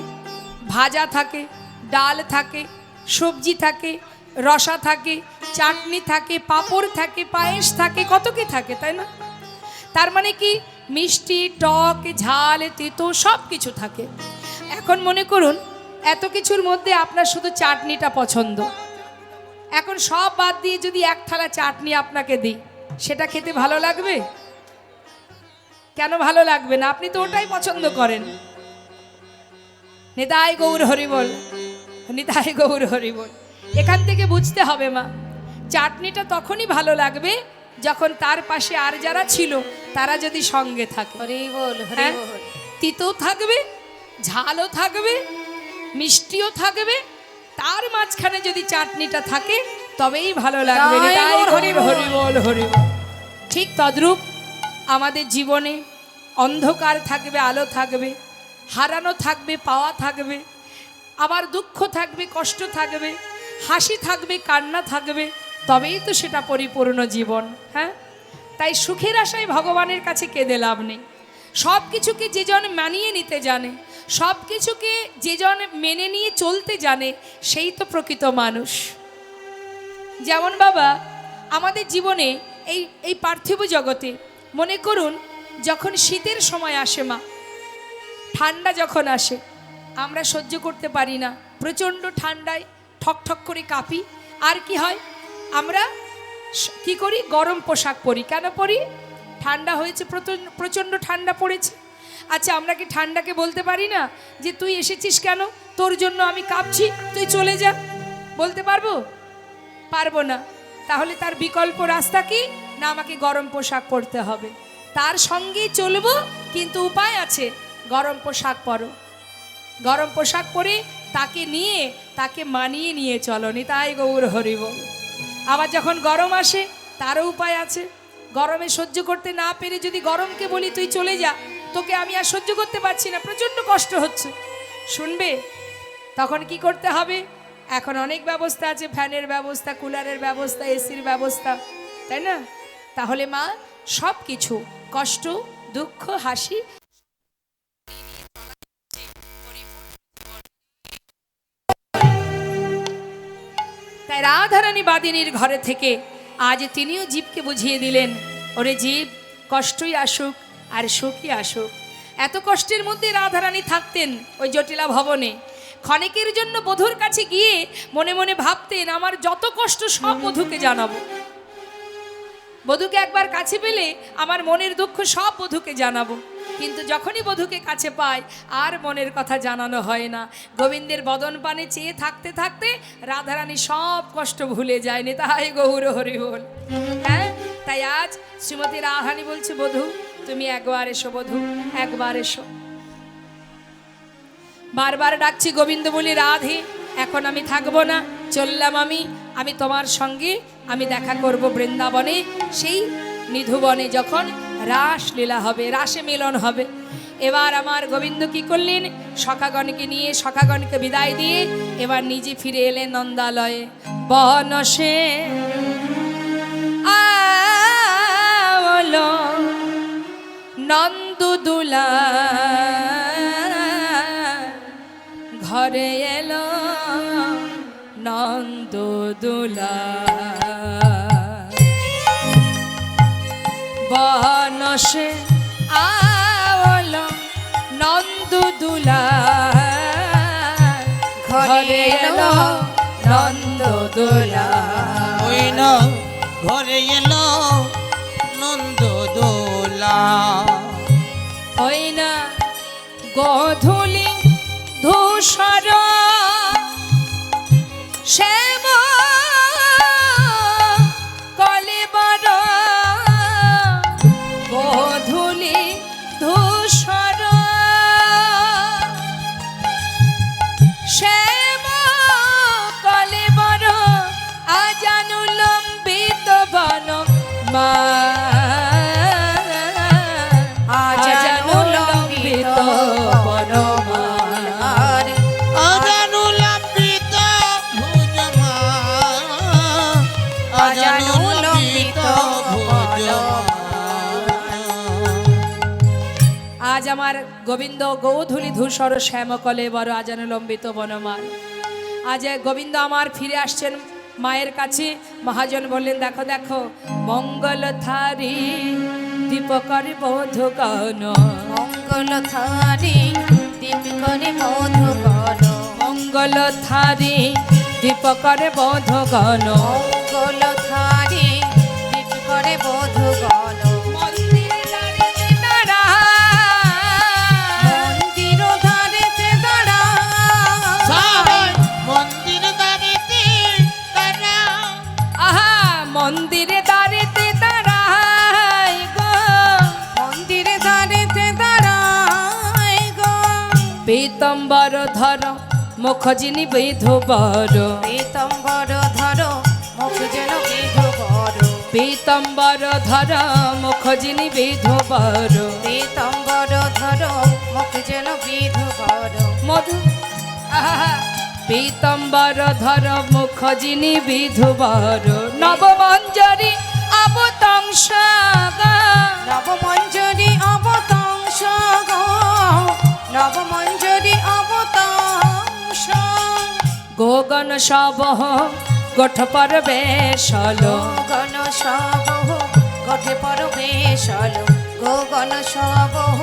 Speaker 1: ভাজা থাকে, ডাল থাকে, সবজি থাকে, রসা থাকে, চাটনি থাকে, পাঁপড় থাকে, পায়েস থাকে, কত কি থাকে, তাই না? তার মানে কি মিষ্টি, টক, ঝাল, তেতো সব কিছু থাকে। এখন মনে করুন এত কিছুর মধ্যে আপনার শুধু চাটনিটা পছন্দ। এখন সব বাদ দিয়ে যদি এক থালা চাটনি আপনাকে দিই, সেটা খেতে ভালো লাগবে? কেন ভালো লাগবে না? আপনি তো ওটাই পছন্দ করেন। নিতাই গৌর হরি বল, নিতাই গৌর হরি বল। এখান থেকে বুঝতে হবে মা, চাটনিটা তখনই ভালো লাগবে যখন তার পাশে আর যারা ছিল তারা যদি সঙ্গে থাকে।
Speaker 3: হরি বল, হরি
Speaker 1: হ্যাঁ?
Speaker 3: বল।
Speaker 1: তিতো থাকবে, ঝালও থাকবে, মিষ্টিও থাকবে, তার মাঝখানে যদি চাটনিটা থাকে তবেই ভালো লাগবে।
Speaker 3: তাই
Speaker 1: নিতাই
Speaker 3: গৌর হরি
Speaker 1: গৌর
Speaker 3: বল।
Speaker 1: হরি বল, হরি বল। ঠিক তদ্রূপ আমাদের জীবনে অন্ধকার থাকবে, আলো থাকবে, হারানো থাকবে, পাওয়া থাকবে, আবার দুঃখ থাকবে, কষ্ট থাকবে, হাসি থাকবে, কান্না থাকবে, তবেই তো সেটা পরিপূর্ণ জীবন। হ্যাঁ, তাই সুখের আশায় ভগবানের কাছে কেঁদে লাভ নেই। সব কিছুকে যেজন মানিয়ে নিতে জানে, সব কিছুকে যেজন মেনে নিয়ে চলতে জানে, সেই তো প্রকৃত মানুষ। যেমন বাবা আমাদের জীবনে এই পার্থিব জগতে মনে করুন যখন শীতের সময় আসে মা, ঠান্ডা যখন আসে আমরা সহ্য করতে পারি না, প্রচণ্ড ঠান্ডায় ঠকঠক করে কাঁপি। আর কি হয়, আমরা কি করি? গরম পোশাক পরি। কেন পরি? ঠান্ডা হয়েছে, প্রচণ্ড ঠান্ডা পড়েছে। আচ্ছা, আমরা কি ঠান্ডাকে বলতে পারি না যে তুই এসেছিস কেন, তোর জন্য আমি কাঁপছি, তুই চলে যা? বলতে পারবো? পারবো না। তাহলে তার বিকল্প রাস্তা কি? না, আমাকে গরম পোশাক পরতে হবে। তার সঙ্গেই চলবো, কিন্তু উপায় আছে, গরম পোশাক পরো। গরম পোশাক পরে তাকে নিয়ে, তাকে মানিয়ে নিয়ে চলো। নিতাই গৌর হরি বল। আবার যখন গরম আসে তারও উপায় আছে। গরমে সহ্য করতে না পেরে যদি গরমকে বলি তুই চলে যা, তোকে আমি আর সহ্য করতে পারছি না, প্রচণ্ড কষ্ট হচ্ছে, শুনবে? তখন কি করতে হবে? এখন অনেক ব্যবস্থা আছে, ফ্যানের ব্যবস্থা, কুলারের ব্যবস্থা, এসির ব্যবস্থা, তাই না? তাহলে মা সব কিছু কষ্ট, দুঃখ, হাসি তাই রাধারানী বাদিনীর ঘরে থেকে আজ তিনিও জীবকে বুঝিয়ে দিলেন, ওরে জীব, কষ্টই আসুক আর সুখই আসুক। এত কষ্টের মধ্যে রাধারানী থাকতেন ওই জটিলা ভবনে। ক্ষণিকের জন্য বধূর কাছে গিয়ে মনে মনে ভাবতেন, আমার যত কষ্ট সব বধূকে জানাবো। বধূকে একবার কাছে পেলে আমার মনের দুঃখ সব বধূকে জানাবো। কিন্তু যখনই বধূকে কাছে পায় আর মনের কথা জানানো হয় না। গোবিন্দের বদন পানে চেয়ে থাকতে থাকতে রাধারানী সব কষ্ট ভুলে যায়নি। তাই গৌর হরি বল। হ্যাঁ, তাই আজ শ্রীমতী রাধারানী বলছে, বধূ তুমি একবার এসো, বধূ একবার এসো। বারবার ডাকছি, গোবিন্দ বলি, রাধে এখন আমি থাকবো না, চললাম আমি তোমার সঙ্গে আমি দেখা করব বৃন্দাবনে, সেই নিধুবনে যখন রাসলীলা হবে, রাসে মিলন হবে। এবার আমার গোবিন্দ কি করলেন, সখাগণকে নিয়ে সখাগণকে বিদায় দিয়ে এবার নিজে ফিরে এলেন নন্দালয়ে। বনসে আলো নন্দুদুলা ঘরে এলো নন্দদুলা। বনসে আলো নন্দদুলা ঘরে এলো নন্দদুলা।
Speaker 2: ওই না ঘরে এলো নন্দদোলা।
Speaker 1: ওই না গোধূলি ধূসর শ্যাম কলেবর, গোধূলি ধূসর শ্যাম কলেবর আজানু লম্বিত বন মা, আজানু লম্বিত বনমার।
Speaker 2: আজানু লম্বিত ভুজমা, আজানু লম্বিত ভুজমা।
Speaker 1: আজ আমার গোবিন্দ গৌধূলি ধূসর শ্যামকলে বড় আজানুলম্বিত বনমাল। আজ গোবিন্দ আমার ফিরে আসছেন মায়ের কাছে। মহাজন বললেন, দেখো দেখো মঙ্গল থারি দীপকরে মধুকন,
Speaker 3: মঙ্গল থারি দীপ করে মধুকর,
Speaker 1: মঙ্গল থারি দীপকরে মধুকন।
Speaker 3: মঙ্গল থারি দীপ করে মধুকর।
Speaker 1: মন্দিরে দাঁড়িয়ে দাঁড়ায়,
Speaker 3: মন্দির ধারেতে দাঁড়া,
Speaker 2: সবাই মন্দির দাঁড়িতে তারা,
Speaker 1: আহা মন্দিরে দাঁড়িতে দাঁড়ায় গো,
Speaker 3: মন্দিরে ধারেতে দাঁড়ায় গো।
Speaker 1: পীতম্বর ধর মুখজিনী বিধুবর,
Speaker 3: পীতম্বর ধর মুখ যেন বিধুবর,
Speaker 1: পীতম্বর ধর মুখজিনী বিধুবর।
Speaker 3: পীতম্বর ধর মুখ যেন বিধুবর।
Speaker 1: মধু আহা পীতম্বর ধর মুখজিনী বিধুবর। নবমঞ্জরি অবতংস
Speaker 3: নবমঞ্জরি অবতংস গো, নবমঞ্জরি অবতংস।
Speaker 1: গোগন সবহ গোঠ পর বেশল,
Speaker 3: গগন সবহ গঠে পর বেশল, গগন সবহ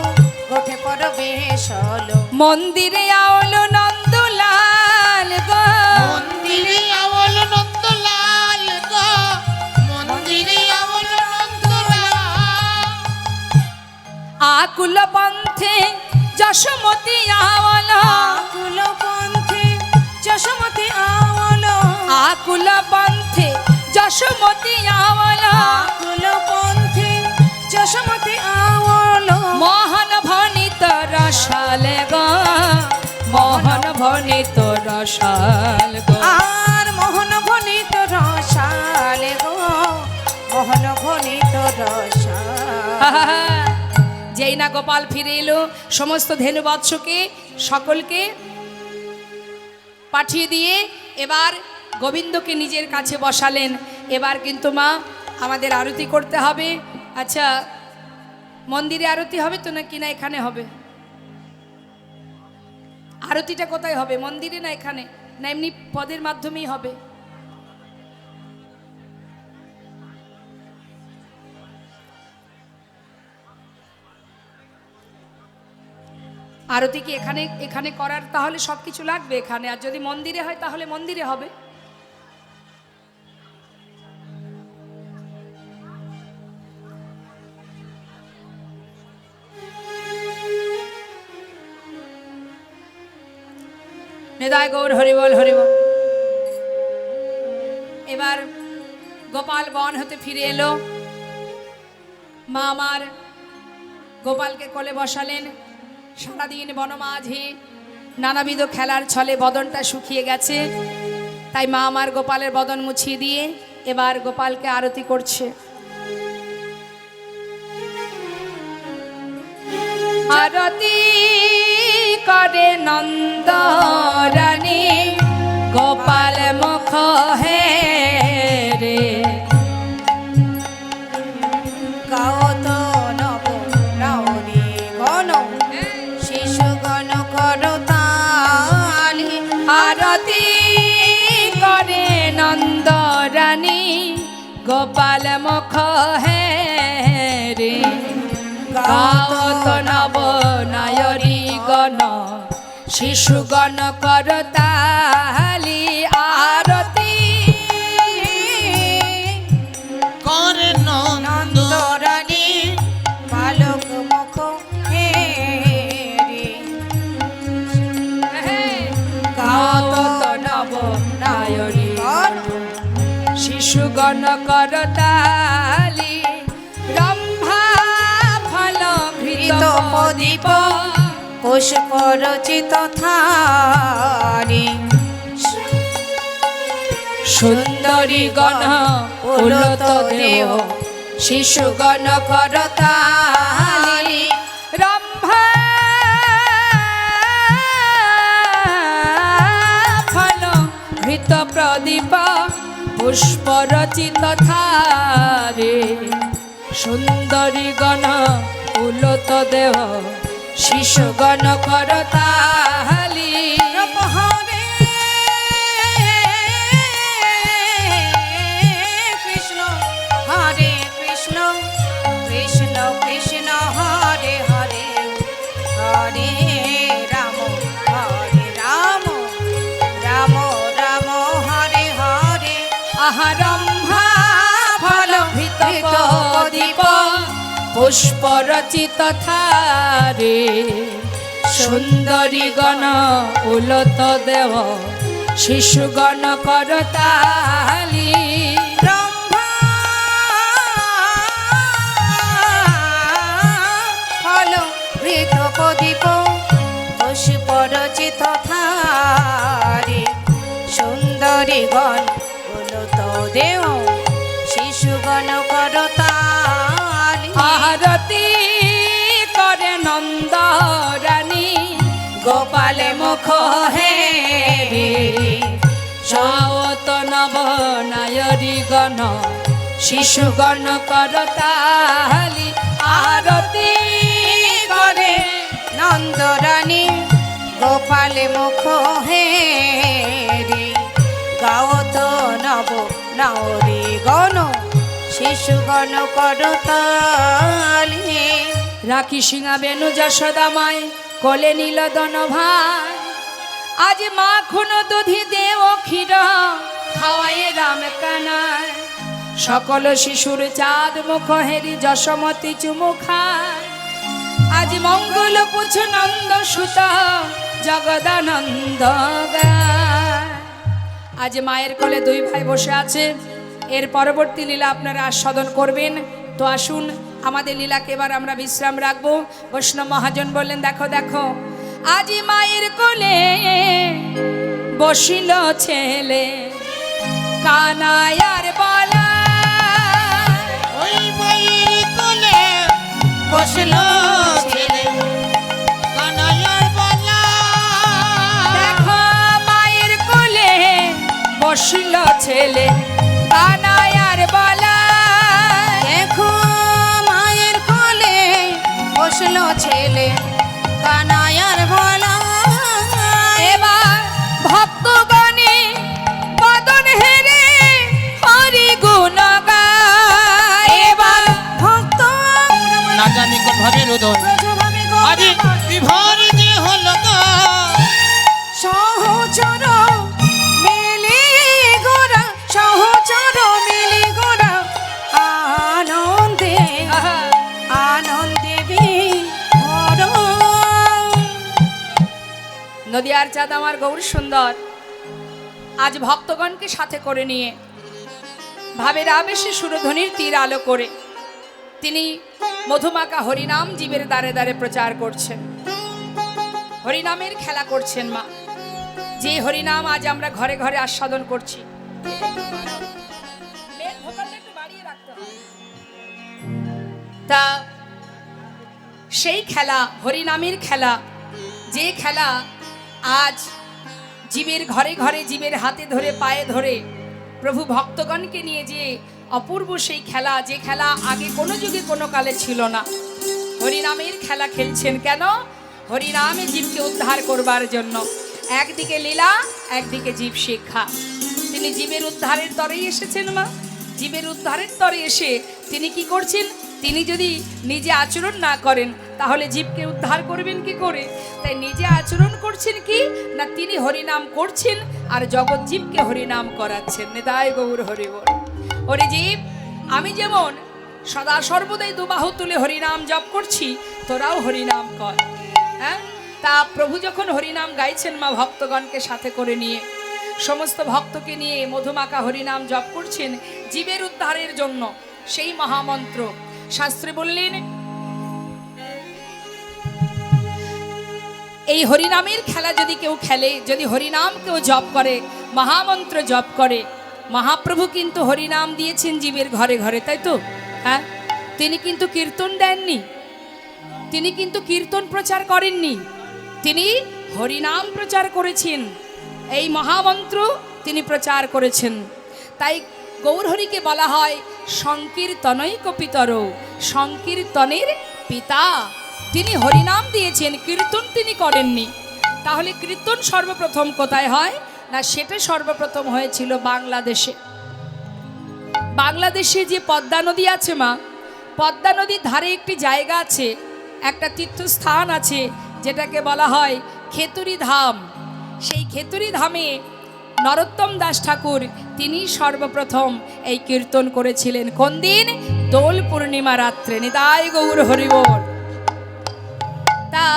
Speaker 3: গঠে পর বেশল।
Speaker 1: মন্দিরে আওল নন্দলাল গো,
Speaker 2: মন্দিরে আওল নন্দলাল গো, মন্দিরে আওল নন্দলাল।
Speaker 1: আকুল পন্থে যশোমতি আওল,
Speaker 3: আকুল পন্থে যশোমতি আওল,
Speaker 1: আকুল পন্থে যশোমতি আওল।
Speaker 3: আকুল পন্থে যশোমতি আওল।
Speaker 1: মোহন ভনিত রসাল গো, মোহন ভনিত রসাল গো।
Speaker 3: আর মোহন ভনিত রসাল গো, মোহন ভনিত রসাল।
Speaker 1: যেই না গোপাল ফিরে এলো, সমস্ত ধেনু বৎসকে সকলকে পাঠিয়ে দিয়ে এবার গোবিন্দকে নিজের কাছে বসালেন। এবার কিন্তু মা আমাদের আরতি করতে হবে। আচ্ছা মন্দিরে আরতি হবে তো নাকি না এখানে হবে? আরতিটা কোথায় হবে, মন্দিরে না এখানে, না এমনি পদের মাধ্যমেই হবে? আরতি কি এখানে এখানে করার তাহলে সব কিছু লাগবে এখানে, আর যদি মন্দিরে হয় তাহলে মন্দিরে হবে। হৃদয় গৌর হরিবল হরিবল। এবার গোপাল বন হতে ফিরে এলো। মা আমার গোপালকে কোলে বসালেন। সারাদিন বনমাঝে নানাবিধ খেলার ছলে বদনটা শুকিয়ে গেছে, তাই মা আমার গোপালের বদন মুছিয়ে দিয়ে এবার গোপালকে আরতি করছে। আরতি করে নন্দরানী গোপাল মুখ হে রে,
Speaker 3: গাও তো নব রাউরি গণ শিশু গণ করো তালি।
Speaker 1: আরতি করে নন্দরানী গোপাল মুখ হে রে, গাও তো নব নায়রি গণ শিশু গণ করতালি। আরতি
Speaker 2: করে নন্দ
Speaker 3: নন্দরানী বালক মুখ হে রে,
Speaker 1: গাও তো নব নায়রি
Speaker 3: গণ
Speaker 1: শিশু গণ করতালি। রম্ভা ফল ঘৃত প্রদীপ
Speaker 3: পুষ্প রচিত থারি।
Speaker 1: সুন্দরী গণ উলত দেহ শিশু গণ করতালি। রম্ভা ফল ঘৃত প্রদীপ পুষ্প রচিত থারে। সুন্দরী গণ উলত দেহ শিশু গণ করতালি।
Speaker 3: হরে কৃষ্ণ হরে কৃষ্ণ কৃষ্ণ কৃষ্ণ হরে হরে, হরে রাম রাম রাম হরে হরে।
Speaker 1: আহারম্ভা ফল ভীত প্রদীপ পুষ্প রচিত থারে। সুন্দরী গণ উলত দেহ শিশু গণ করতালি।
Speaker 3: ব্রহ্মা ফল ভৃত প্রদীপ পুষ্প রচিত থারি। সুন্দরী গণ উলত দেহ শিশুগণ করতালি।
Speaker 1: আরতি করে নন্দরানী গোপালে মুখ হে রে, সাওত নব নায়রি গণ শিশু গণ করতালি। আরতি করে
Speaker 3: নন্দরানী গোপালে মুখ হে রে, গাওত নব নারী গণ শিশুগণ করতালি।
Speaker 1: রাখি সিংহা বেনু যশোদামায় কোলে নীল দন ভাই। আজ মাখন দধি দেও ক্ষীর খাওয়ায়ে রাম কানায়। সকল শিশুর চাঁদ মুখ হেরি যশমতি চুমু খায়। আজ মঙ্গল পুছ নন্দ সুত জগদানন্দ গায়। আজ মায়ের কোলে দুই ভাই বসে আছে। এর পরবর্তী লীলা আপনারা আস্বাদন করবেন। তো আসুন আমাদের লীলাকে এবার আমরা বিশ্রাম রাখবো। বৈষ্ণব মহাজন বললেন, দেখো দেখো আজি মায়ের কোলে বসিল ছেলে কানায়ার বলা।
Speaker 2: ওই বইয়ের কোলে বসলো ছেলে কানাইয়ার বলা।
Speaker 1: দেখো মায়ের কোলে বসিল ছেলে কানায়ার বলা।
Speaker 3: দেখো মায়ের কোলে বসলো ছেলে কানায়ার বলা।
Speaker 1: এবার ভক্তগণে বদন হেরে হরি গুণ গায়। এবার
Speaker 3: ভক্ত
Speaker 2: না জানি কোন ভাবে রোদন
Speaker 3: ব্রজভাবে
Speaker 2: আরে বিভোর যে হলো গো।
Speaker 3: সহচর মেলে গোরা সহ
Speaker 1: নদিয়ার চাঁদ আমার গৌর সুন্দর আজ ভক্তগণকে সাথে করে নিয়ে ভাবের আবেশে সুরধ্বনির তীর আলো করে তিনি মধুমাকা হরিনাম জীবের দ্বারে দ্বারে প্রচার করছেন, হরিনামের খেলা করছেন মা। যে হরিনাম আজ আমরা ঘরে ঘরে আস্বাদন করছি। তা সেই খেলা হরিনামের খেলা, যে খেলা আজ জীবের ঘরে ঘরে জীবের হাতে ধরে পায়ে ধরে প্রভু ভক্তগণকে নিয়ে যে অপূর্ব সেই খেলা, যে খেলা আগে কোনো যুগে কোনো কালে ছিল না। হরিনামের খেলা খেলছেন কেন? হরিনামে জীবকে উদ্ধার করবার জন্য। একদিকে লীলা, একদিকে জীব শিক্ষা। তিনি জীবের উদ্ধারের তরেই এসেছেন মা। জীবের উদ্ধারের তরে এসে তিনি কি করছেন? তিনি যদি নিজে আচরণ না করেন তাহলে জীবকে উদ্ধার করবেন কি করে? তাই নিজে আচরণ করছেন কি না, তিনি হরিনাম করছেন আর জগৎ জীবকে হরিনাম করাচ্ছেন। নিতাই গৌর হরি বল। ওরে জীব, আমি যেমন সদা সর্বদাই দুবাহু তুলে হরিনাম জপ করছি, তোরাও হরিনাম কর। হ্যাঁ, তা প্রভু যখন হরিনাম গাইছেন মা ভক্তগণকে সাথে করে নিয়ে, সমস্ত ভক্তকে নিয়ে মধুমাকা হরিনাম জপ করছেন জীবের উদ্ধারের জন্য। সেই মহামন্ত্র শাস্ত্রে বললেন, এই হরিনামের খেলা যদি কেউ খেলে, যদি হরিনাম কেউ জপ করে, মহামন্ত্র জপ করে, মহাপ্রভু কিন্তু হরিনাম দিয়েছেন জীবের ঘরে ঘরে, তাই তো? হ্যাঁ, তিনি কিন্তু কীর্তন দেননি, তিনি কিন্তু কীর্তন প্রচার করেননি, তিনি হরিনাম প্রচার করেছেন। এই মহামন্ত্র তিনি প্রচার করেছেন। তাই গৌরহরিকে বলা হয় সংকীর্তনৈক পিতর, সংকীর্তনের পিতা। তিনি হরিনাম দিয়েছেন, কীর্তন তিনি করেননি। তাহলে কীর্তন সর্বপ্রথম কোথায় হয় না, সেটা সর্বপ্রথম হয়েছিল বাংলাদেশে। বাংলাদেশে যে পদ্মা নদী আছে মা, পদ্মা নদীর ধারে একটি জায়গা আছে, একটা তীর্থস্থান আছে যেটাকে বলা হয় খেতুরি ধাম। সেই খেতুরি ধামে নরোত্তম দাস ঠাকুর তিনি সর্বপ্রথম এই কীর্তন করেছিলেন। কোন দিন? দোল পূর্ণিমা রাত্রে। নিতাই গৌর হরি বল। তা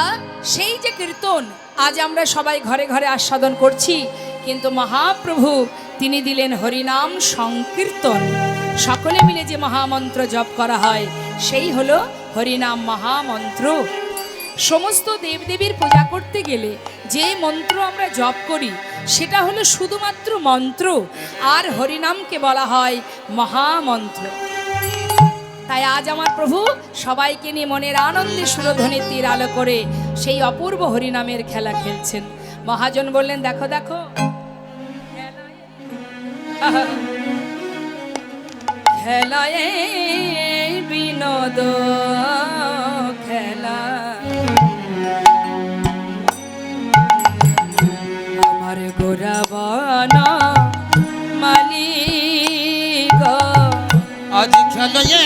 Speaker 1: সেই যে কীর্তন আজ আমরা সবাই ঘরে ঘরে আস্বাদন করছি, কিন্তু মহাপ্রভু তিনি দিলেন হরিনাম সংকীর্তন। সকলে মিলে যে মহামন্ত্র জপ করা হয় সেই হলো হরিনাম মহামন্ত্র। সমস্ত দেবদেবীর পূজা করতে গেলে যে মন্ত্র আমরা জপ করি সেটা হলো শুধুমাত্র মন্ত্র, আর হরিনামকে বলা হয় মহামন্ত্র। তাই আজ আমার প্রভু সবাইকে নিয়ে মনের আনন্দে সুরধ্বনির তীর আলো করে সেই অপূর্ব হরিনামের খেলা খেলছেন। মহাজন বললেন, দেখো দেখো খেলায় বিনোদ খেলা, আমার গোরাবন মালিক
Speaker 2: আজ খেলে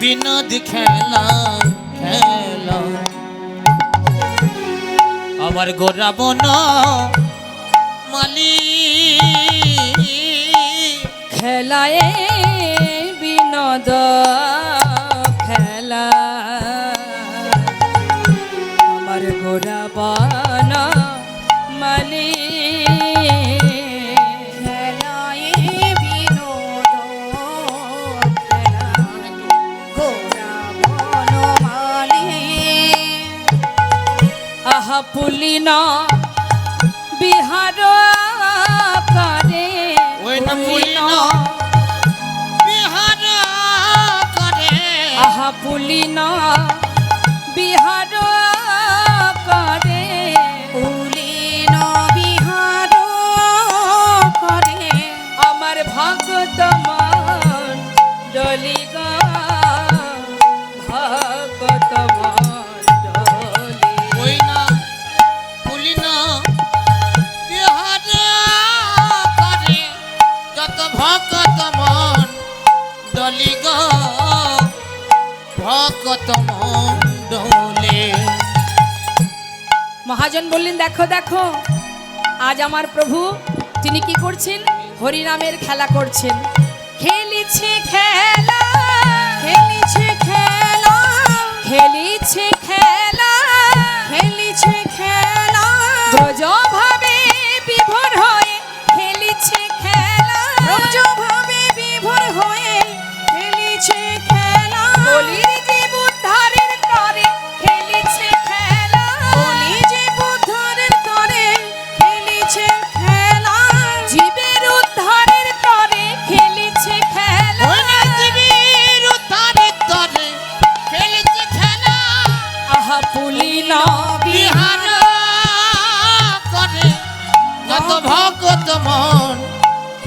Speaker 2: বিনোদ খেলা খেলা, আমার গোরাবন মালিক
Speaker 1: খেলায় বিনোদ খেলা, আমার গোরাবন মালিক
Speaker 3: খেলায় বিনোদ খেলা, গোরা বনমালী।
Speaker 1: আহা পুলিন বিহার করে,
Speaker 2: ওই না পুলিন বিহার করে,
Speaker 1: আহা পুলিন বিহার করে,
Speaker 3: পুলিন বিহার করে,
Speaker 1: আমার ভগত মন ডলি গো, ভগত মন ডলি।
Speaker 2: ওই না পুলিন বিহার করে, যত ভকত মন ডলি গো, ভকত মন ডলে।
Speaker 1: মহাজন বললেন, দেখো দেখো আজ আমার প্রভু তিনি কি করছেন? হরিনামের খেলা করছেন। খেলিছে খেলা, খেলিছে খেলা, খেলিছে খেলা,
Speaker 3: খেলিছে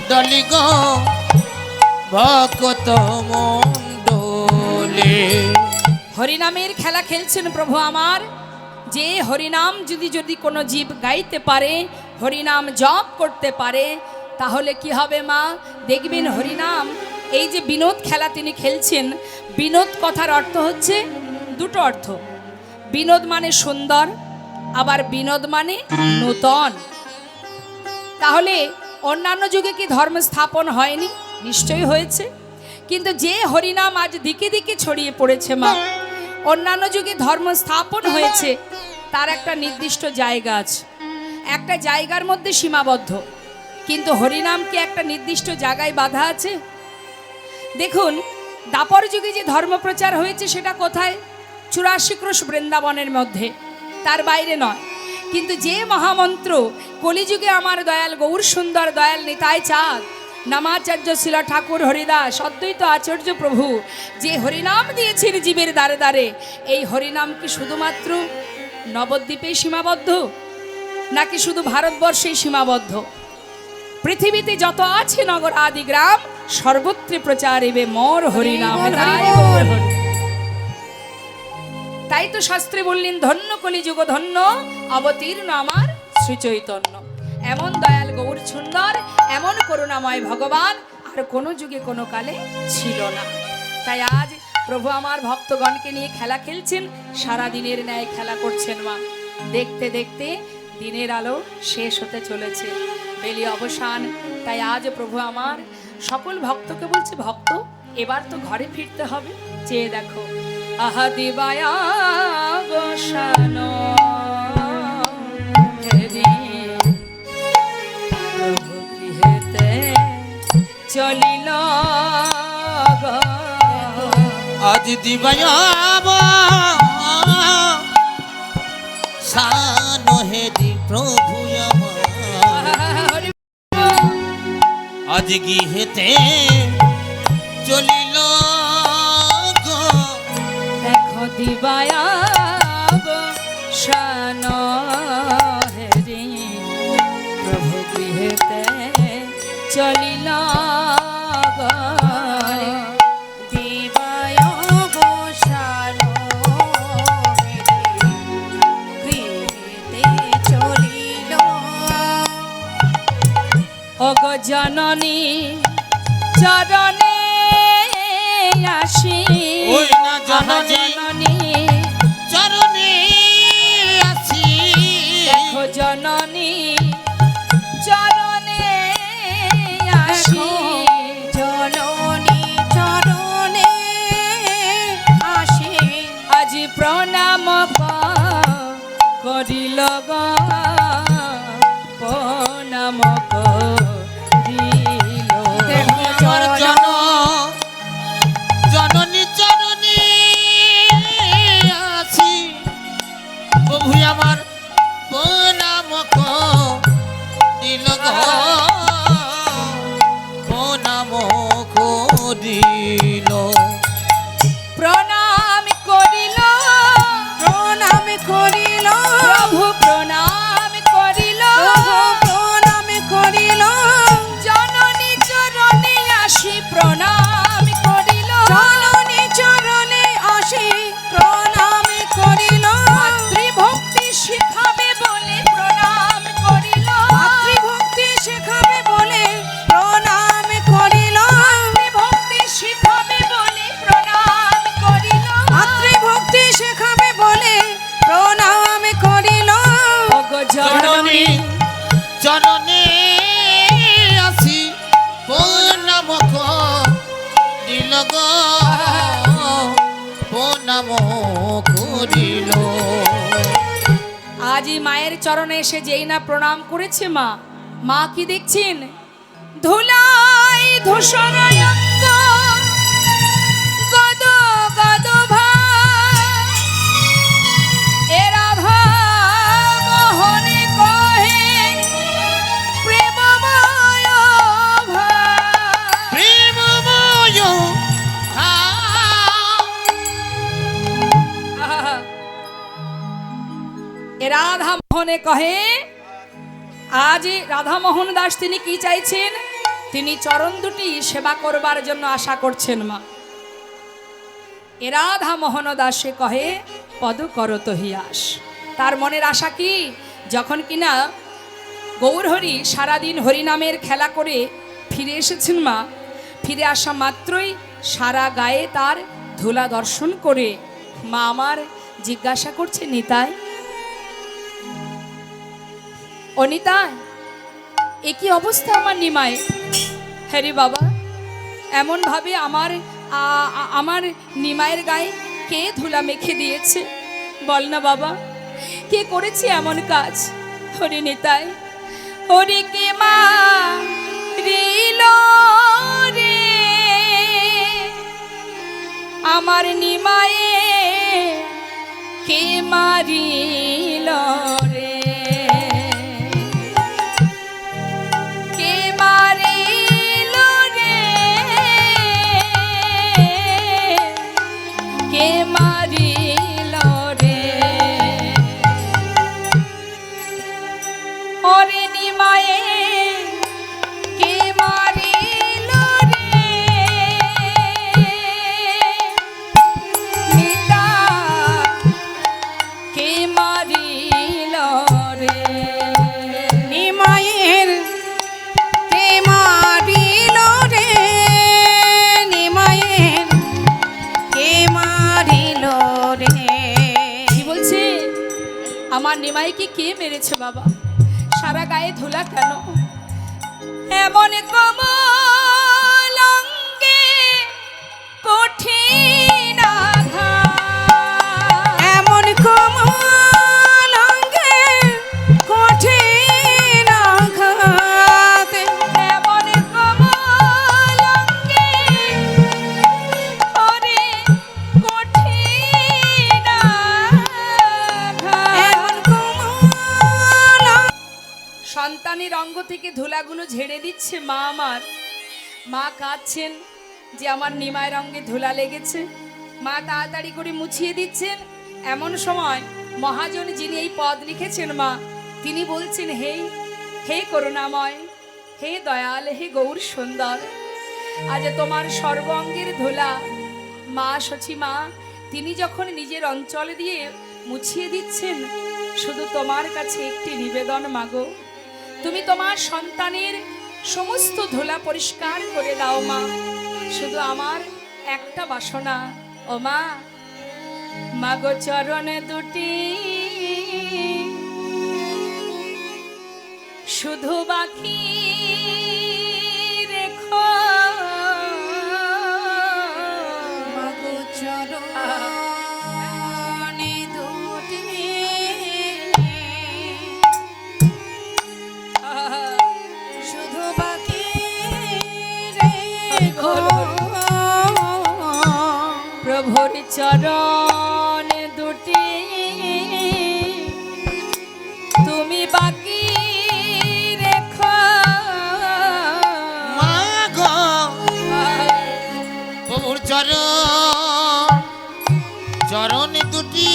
Speaker 2: মণ্ডলী গো ভক্ত মণ্ডলী।
Speaker 1: হরিনামের খেলা খেলছেন প্রভু আমার। যে হরিনাম যদি কোনো জীব গাইতে পারে, হরিনাম জপ করতে পারে, তাহলে কি হবে মা? দেখবেন হরিনাম, এই যে বিনোদ খেলা তিনি খেলছেন, বিনোদ কথার অর্থ হচ্ছে দুটো অর্থ। বিনোদ মানে সুন্দর, আবার বিনোদ মানে নূতন। তাহলে অন্যান্য যুগে কি ধর্ম স্থাপন হয়নি? নিশ্চয়ই হয়েছে। কিন্তু যে হরিনাম আজ দিকে দিকে ছড়িয়ে পড়েছে মা, অন্যান্য যুগে ধর্ম স্থাপন হয়েছে, তার একটা নির্দিষ্ট জায়গা আছে, একটা জায়গার মধ্যে সীমাবদ্ধ। কিন্তু হরিনাম কি একটা নির্দিষ্ট জায়গায় বাধা আছে? দেখুন, দাপর যুগে যে ধর্মপ্রচার হয়েছে সেটা কোথায়? 84 ক্রোশ বৃন্দাবনের মধ্যে, তার বাইরে নয়। কিন্তু যে মহামন্ত্র কলিযুগে আমার দয়াল গৌর সুন্দর দয়াল নিতাই চাঁদ নামাচার্য শিল ঠাকুর হরিদাস অদ্বৈত আচার্য প্রভু যে হরিনাম দিয়েছেন জীবের দ্বারে দ্বারে, এই হরিনাম কি শুধুমাত্র নবদ্বীপে সীমাবদ্ধ, নাকি শুধু ভারতবর্ষেই সীমাবদ্ধ? পৃথিবীতে যত আছে নগর আদি গ্রাম, সর্বত্রে প্রচারিবে মোর হরিনাম। তাই তো শাস্ত্রে বললেন, ধন্য কলিযুগ ধন্য অবতীর্ণ আমার শ্রী চৈতন্য। এমন দয়াল গৌর সুন্দর, এমন করুণাময় ভগবান আর কোনো যুগে কোনো কালে ছিল না। তাই আজ প্রভু আমার ভক্তগণকে নিয়ে খেলা খেলছেন, সারা দিনের ন্যায় খেলা করছেন মা। দেখতে দেখতে দিনের আলো শেষ হতে চলেছে, বেলি অবসান। তাই আজ প্রভু আমার সকল ভক্তকে বলছে, ভক্ত এবার তো ঘরে ফিরতে হবে। চেয়ে দেখো, আহা দিবায়া বসানো প্রভু গৃহেতে চলিল গো।
Speaker 2: আজ দিবায়াব সানো হেরি প্রভু আমার, আজ গৃহেতে চলিল গো।
Speaker 1: দেখো দিবায়া বসান হেরি প্রভু গৃহেতে চলিল গো।
Speaker 3: দিবায় বসানো গৃহেতে চলিল।
Speaker 1: অগ জননী চরণে আসি,
Speaker 2: ওই না জননী
Speaker 1: জননী
Speaker 2: চরণে আসি।
Speaker 1: দেখো জননী চরণে আসি,
Speaker 3: জননী চরণে আসি।
Speaker 1: আজি প্রণাম করিল গো, প্রণাম করিল।
Speaker 2: আমার জননী চরণে আসি, প্রভু আমার প্রণাম করিল গো, প্রণাম করিল।
Speaker 1: প্রণাম করিল,
Speaker 3: প্রণাম করিল
Speaker 1: প্রভু প্রণাম করিল,
Speaker 3: প্রণাম করিল।
Speaker 1: জননী চরণে আসি প্রণাম করিল,
Speaker 3: জননী চরণে আসি প্রণাম করিল।
Speaker 1: মাতৃভক্তি শিখাবে বলে প্রণাম করিল,
Speaker 3: মাতৃভক্তি শেখাবে বলে প্রণাম করিল।
Speaker 1: মাতৃভক্তি শিখাবে বলে প্রণাম করিল,
Speaker 3: মাতৃভক্তি শেখাবে বলে প্রণাম করিল।
Speaker 1: ওগো
Speaker 2: জননী
Speaker 1: জননী
Speaker 2: চরণে আসি প্রণাম করিল গো, প্রণাম করিল।
Speaker 1: আজ এই মায়ের চরণে এসে যেই না প্রণাম করেছে মা, মা কি দেখছেন? ধুলাই ধূসরায়ঙ্গ গদ গদ ভাই, এ রাধা মোহনে কহে প্রেমময় ভাই।
Speaker 2: প্রেমময়
Speaker 1: আহা, এ রাধা মোহনে কহে। আজ রাধা মোহন দাস তিনি কি চাইছেন? তিনি চরণ দুটি সেবা করবার জন্য আশা করছেন মা। এ রাধা মোহন দাসে কহে পদ করত হিয়াস। তার মনের আশা কি, যখন কিনা গৌরহরি সারাদিন হরিনামের খেলা করে ফিরে এসেছেন মা, ফিরে আসা মাত্রই সারা গায়ে তার ধুলা দর্শন করে মা আমার জিজ্ঞাসা করছে, নিতাই ও নিতাই, এ কি অবস্থা আমার নিমায়ের? হ্যাঁ রে বাবা, এমনভাবে আমার নিমায়ের গায়ে কে ধুলা মেখে দিয়েছে বল না বাবা, কে করেছে এমন কাজ? হরি নিতাই, হরি কে মা রিল রে আমার নিমায়ে, কে মারিল রে, কে মারিল রে, কে মারিল রে, ওরে নিমায়ে কে মারিল রে, নিতা কে মারিল রে,
Speaker 3: নিমায়ের কে মারিল রে, নিমায়ের কে মারিল রে।
Speaker 1: কি বলছে? আমার নিমাইকে কে মেরেছে বাবা? সারা গায়ে ধুলা কেন? এমন কমল অঙ্গে কঠিন আঘাত,
Speaker 3: এমন কোমল অঙ্গে কঠিন আঘাত,
Speaker 1: এমন কমল অঙ্গে ওরে কঠিন আঘাত।
Speaker 3: এমন কোমল
Speaker 1: সন্তানের অঙ্গ থেকে ধুলাগুলো ঝেড়ে দিচ্ছে মা আমার। মা কাঁদছেন যে আমার নিমায়ের অঙ্গে ধুলা লেগেছে। মা তাড়াতাড়ি করে মুছিয়ে দিচ্ছেন। এমন সময় মহাজন যিনি এই পদ লিখেছেন মা, তিনি বলছেন, হে হে করুণাময়, হে দয়াল, হে গৌর সুন্দর, আজ তোমার সর্ব অঙ্গের ধুলা মা সচি মা তিনি যখন নিজের অঞ্চল দিয়ে মুছিয়ে দিচ্ছেন, শুধু তোমার কাছে একটি নিবেদন মাগো, তুমি তোমার সন্তানের সমস্ত ধুলা পরিষ্কার করে দাও মা। শুধু আমার একটা বাসনা, ও মা, মাগো চরণ দুটি শুধু বাকি রেখো,
Speaker 3: মাগো চরণে দুটি শুধু বাকি রেখো,
Speaker 1: প্রভুর চরণ দুটি তুমি বাকি রেখো,
Speaker 2: মা গো প্রভুর চরণ দুটি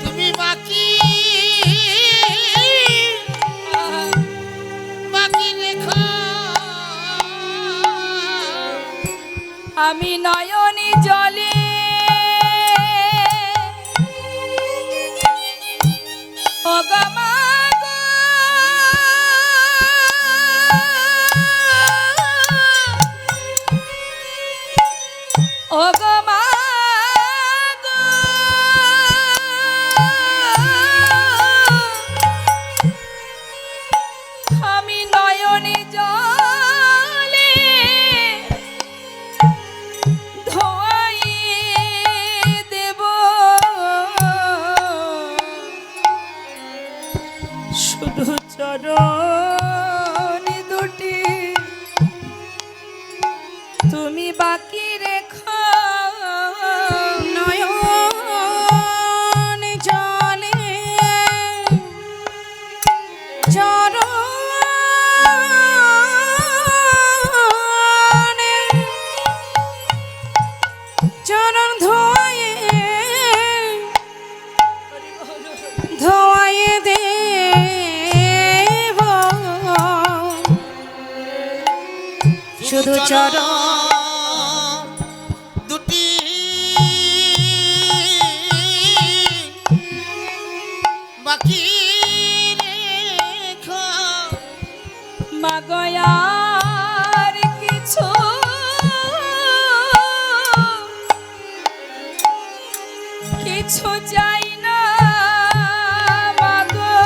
Speaker 2: তুমি বাকি রেখো,
Speaker 1: আমি নয়নি জলে ও গো মা গো, ও গো মা গো, আমি নয়নি জলে ধোয়াই দেব, শুধু চরণ দুটি তুমি বাকি রেখো,
Speaker 3: নয়ন জলে চরণে চরণ ধোয়ে ধোয়ে চরণ
Speaker 2: দুটি বাকি রেখো
Speaker 1: মাগয়ার কিছু কিছু যাই না মাগো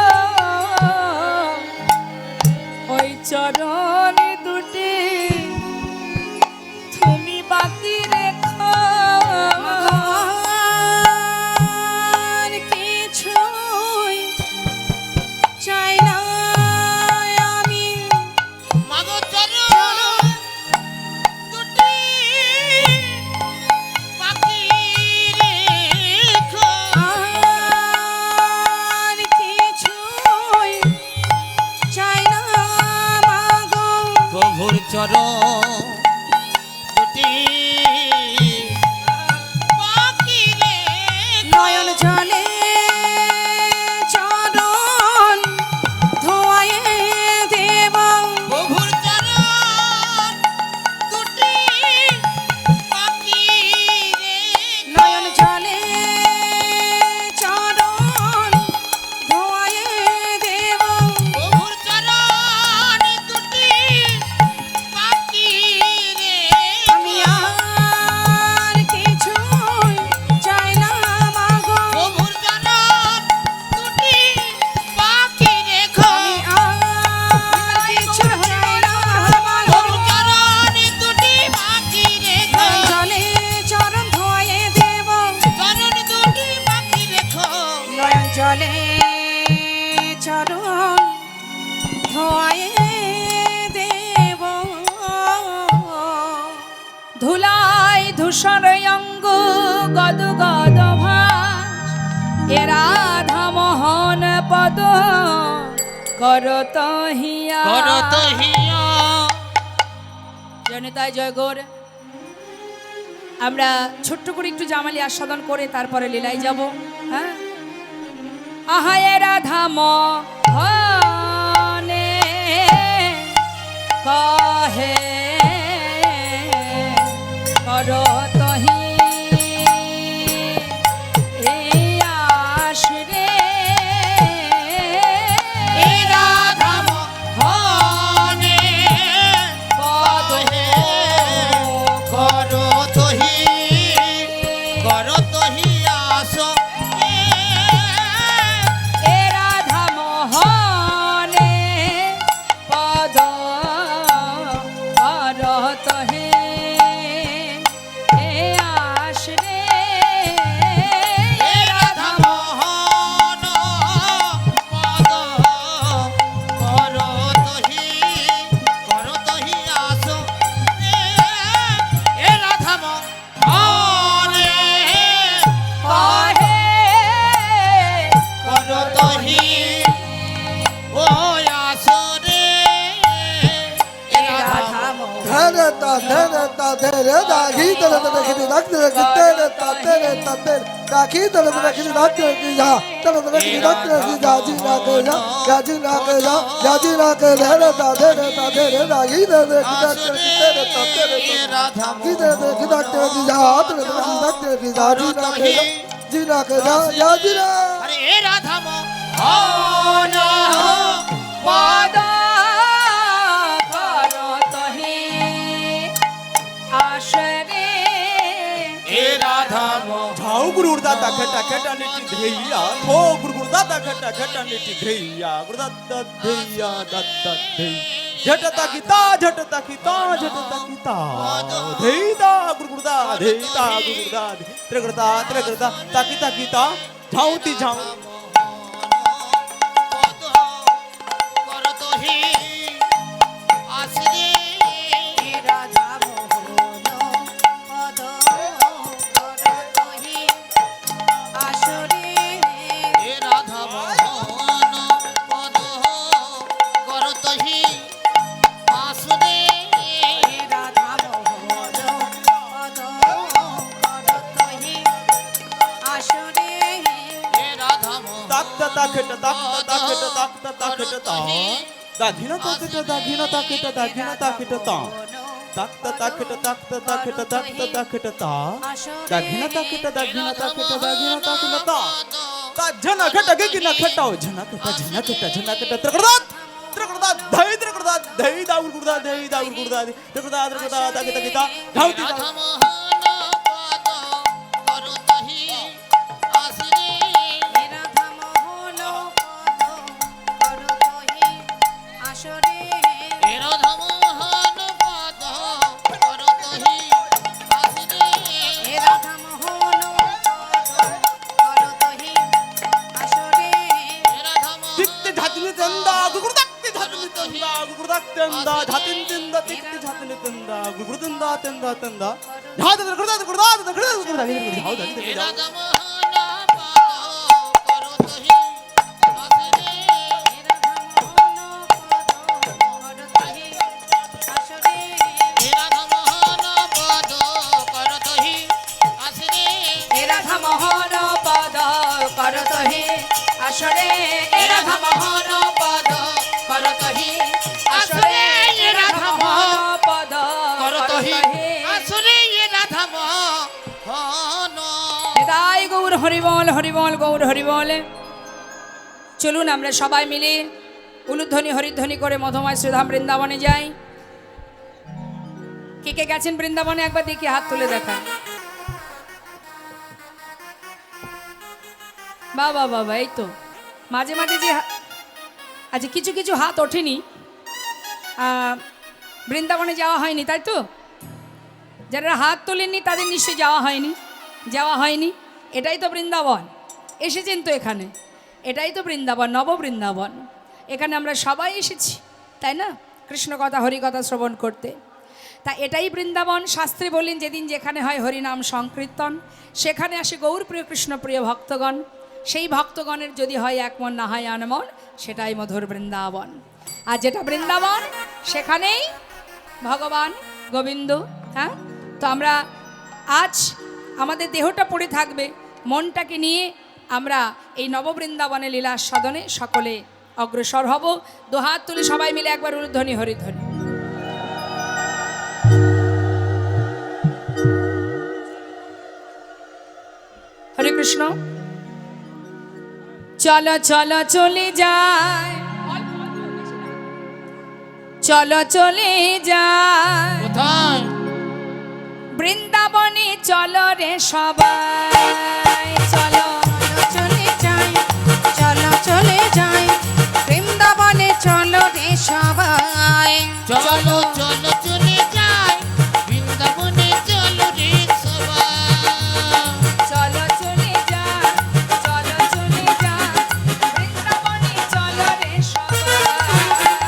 Speaker 1: ওই চরণ দুটি তুমি বাকি রেখো
Speaker 3: আর কিছুই চাই না আমি
Speaker 2: মাগো চরণ দুটি বাকি রেখো
Speaker 3: আর কিছুই চাই না মাগো
Speaker 2: প্রভুর চরণ দুটি বাকি রেখো
Speaker 3: নয়ন জলে চরণ ধোয়ায়ে দেব
Speaker 2: প্রভুর চরণ দুটি বাকি রেখো
Speaker 3: নয়ন জলে চরণ ধোয়ায়ে দেব
Speaker 2: প্রভুর চরণ দুটি বাকি রেখো
Speaker 3: আমি আর কিছুই চাই না মাগো
Speaker 2: প্রভুর চরণ দুটি বাকি রেখো
Speaker 3: আমি আর কিছু চাই না মাগো
Speaker 2: প্রভুর চরণ দুটি বাকি রেখো
Speaker 3: জলে চরণ ধোয়ায়ে দেব
Speaker 2: চরণ দুটি বাকি রেখো
Speaker 3: নয়ন জলে চরণ ধোয়ায়ে দেব
Speaker 1: ধুলাই ধূসর অঙ্গ গদ গদ ভাস এ রাধা মোহন পদ করত হিয়া
Speaker 2: করত হিয়া
Speaker 1: জনতায় জয়গৌর। আমরা ছোট্ট করে একটু জামালি আস্বাদন করে তারপরে লীলায় যাব। হ্যাঁ, আহা এ রাধা মোহনে কহে করত আশরে
Speaker 2: এ রাধা মোহনে কহে করত হিয়াস
Speaker 1: এ রাধা মোহনে পদ করত হে আশরে
Speaker 2: এ রাধা মোহন পদ করত হিয়াস এ রাধা মোহনে
Speaker 1: কহে
Speaker 2: করত ও আসরে এ রাধা
Speaker 4: ধরে তা ধরে দাঘি ধরে রাখি রাখতে রাখি তেরে তা দাঘি ধরে রাখি রাখতে রাখি যা ধরে রাখি রাখতে রাখি যাজি না কে যা যাজি না কে যা যাজি না কে ধরে তা দাঘি ধরে রাখি রাখতে রাখি তেরে তা
Speaker 2: রাধা
Speaker 4: কি ধরে রাখি রাখতে রাখি যা ধরে রাখি রাখতে রাখি যাজি না কে যা জি না কে যা যাজি না
Speaker 2: আরে এ রাধা মোহন
Speaker 1: পদ করত হে আশরে
Speaker 2: এ রাধা
Speaker 5: ঝাউ গুরুদাতা ঘটা ঘটা নিটি ধেইয়া থো গুরুদাতা ঘটা ঘটা নিটি ধেইয়া গুরুদাতা ধেইয়া দত্ত ধেই ঝটতা কিতা ধেইতা গুরুদা ধেইতা গুরুদা ত্রিগুরদা তাকিতা কিতা ঝাউতি ঝাউ
Speaker 2: করত হি আসরে
Speaker 3: রাধা মোহন পদ করতহি আসরে
Speaker 2: এ রাধা মোহন পদ করত হি আসরে
Speaker 3: রাধা মোহন পদ করতহি আসরে
Speaker 2: এ রাধা মোহন
Speaker 5: তাকতা তাকটা দাঘিনা তাকটা তা তাকতা তাকটা তাকতা তাকটা তাকতা তাকটা তা দাঘিনা তাকটা দাঘিনা তাকটা দাঘিনা তাকটা তা তা ঝনা খটা গিনা খটাও ঝনা খটা ত্রকড়দাত ত্রকড়দাত ধই দাউর গুড়দা ধই দাউর গুড়দা ত্রকড়দাত তাকে তাকে তা ধাউতি
Speaker 2: রাধা মোহন পদ করতহি আসিরে
Speaker 3: রাধা মোহন পদ করতহি আসরে
Speaker 2: রাধা মোহন পদ করতহি আসিরে
Speaker 3: রাধা মোহন পদ করতহি আসরে
Speaker 2: রাধা মোহন
Speaker 5: তিক্তে ঝাতলি তন্দা গুড়দাক্তে ঝাতলি তন্দা গুড়দাক্তে তন্দা ঝাতিন তন্দা তিক্তে ঝাতলি তন্দা গুড়দন্দা তন্দা তন্দা ঝাত গুড়দা গুড়দা গুড়দা গুড়দা ঝাউ ধানি তে যাও
Speaker 2: রাধা মোহন পদ করতহি আসিরে
Speaker 3: রাধা মোহন পদ করতহি আসরে
Speaker 2: রাধা মোহন পদ করতহি আসিরে
Speaker 1: রাধা মোহন পদ করতহি আসরে রাধা মোহন পদ করতহি আসরে রাধা মোহন পদ করতহি
Speaker 2: আসরে রাধা মোহন
Speaker 1: নিতাই গৌর হরিবল হরিবল গৌর হরিবল। চলুন আমরা সবাই মিলে উলুধ্বনি হরিধ্বনি করে মধুময় শ্রীধাম বৃন্দাবনে যাই। কে কে গেছেন বৃন্দাবনে একবার দেখি হাত তুলে দেখা। বাবা বাবা, এই তো মাঝে মাঝে যে আচ্ছা কিছু কিছু হাত ওঠেনি, বৃন্দাবনে যাওয়া হয়নি, তাই তো? যারা হাত তোলেননি তাদের নিশ্চয়ই যাওয়া হয়নি। এটাই তো বৃন্দাবন, এসেছেন তো এখানে, এটাই তো বৃন্দাবন, নব বৃন্দাবন। এখানে আমরা সবাই এসেছি, তাই না, কৃষ্ণ কথা হরিকথা শ্রবণ করতে। তা এটাই বৃন্দাবন। শাস্ত্রে বললেন যেদিন যেখানে হয় হরিনাম সংকীর্তন, সেখানে আসে গৌরপ্রিয় কৃষ্ণপ্রিয় ভক্তগণ। সেই ভক্তগণের যদি হয় এক মন, না হয় আনমন, সেটাই মধুর বৃন্দাবন। আর যেটা বৃন্দাবন সেখানেই ভগবান গোবিন্দ। হ্যাঁ, তো আমরা আজ আমাদের দেহটা পড়ে থাকবে, মনটাকে নিয়ে আমরা এই নববৃন্দাবনে লীলা সদনে সকলে অগ্রসর হব। দুহাত তুলে সবাই মিলে একবার উলুধ্বনি হরিধ্বনি। হরে কৃষ্ণ। চলো চলো চলে যায়, চলো চলে যায়
Speaker 2: কোথায়
Speaker 1: বৃন্দাবনে, চলো রে সবাই চলো।
Speaker 3: চলে যাই, চলো চলে যাই বৃন্দাবনে, চলো রে সবাই।
Speaker 2: চলো চলো চলে যাই বৃন্দাবনে, চলো রে সবাই।
Speaker 1: চলো চলে যায়, চলো চলে যায় বৃন্দাবনে, চলো রে সবাই।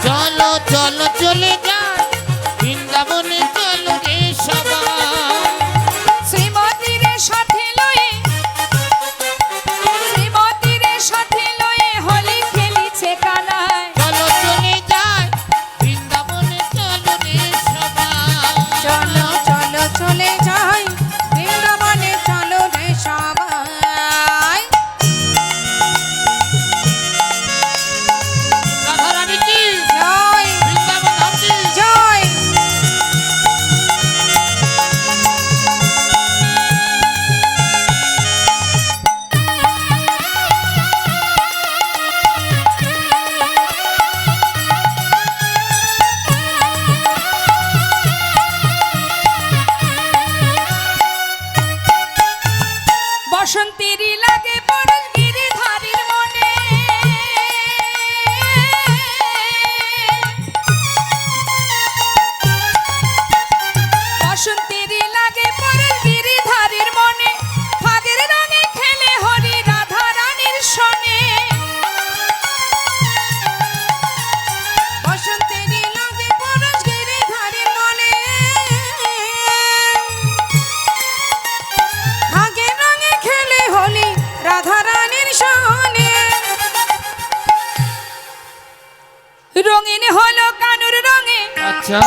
Speaker 2: চলো চলো চলে যাই বৃন্দাবনে, চলো রে সবাই।
Speaker 1: শ্রীমতীর সাথে লয়ে, শ্রীমতীর সাথে লয়ে হোলি খেলিছে কানায়।
Speaker 2: চলো চলে যাই বৃন্দাবনে, চলো রে সবাই।
Speaker 3: চলো চলো চলে যাই বৃন্দাবনে, চলো রে সবাই।
Speaker 2: রাধারানী কি
Speaker 3: জয়
Speaker 2: বৃন্দাবন ধাম কি
Speaker 3: জয়।
Speaker 1: বসন্তেরই লাগে পরশ গিরিধারীর মনে, বসন্তেরই লাগে পরশ গিরিধারীর মনে, ফাগের রঙে খেলে হরি রাধা রানীর সনে।
Speaker 3: বসন্তেরই লাগে পরশ গিরিধারীর মনে, ভাগের রঙে খেলে হোলি রাধা রানীর সনে।
Speaker 1: রঙিন হলো কানুর রঙে,
Speaker 2: আচ্ছা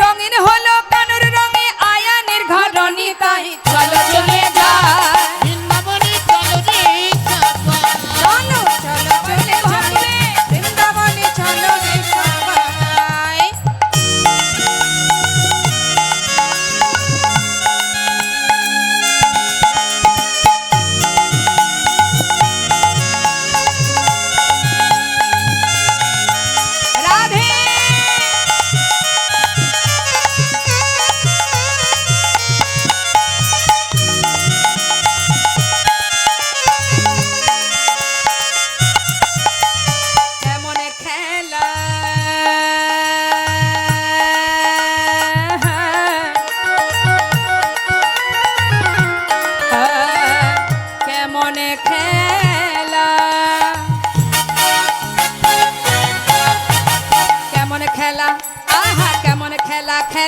Speaker 1: রঙিন হলো কানুর রঙে আয়ানের ঘর রনিতাই। চলো চলে যায়,
Speaker 2: বৃন্দাবনে, চলো রে সবাই।
Speaker 3: চলো চলো চলে যাই বৃন্দাবনে, চলো রে সবাই।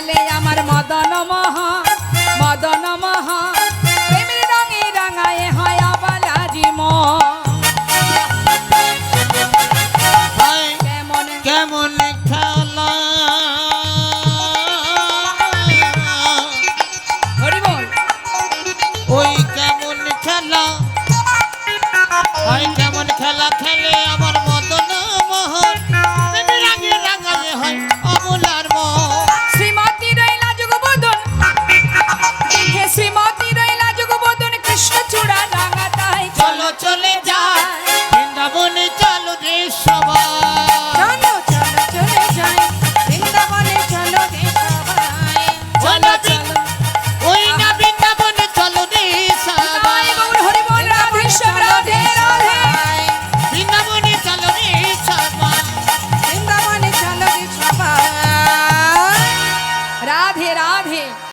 Speaker 1: খেলে আমার মদন মহা মদন মহা প্রেমের রঙে রাঙায় হয় আবালারি মন
Speaker 2: হয়
Speaker 1: কেমন
Speaker 2: কেমন খেলা
Speaker 1: হরি বল
Speaker 2: ওই কেমন খেলা হয় কেমন খেলা খেলে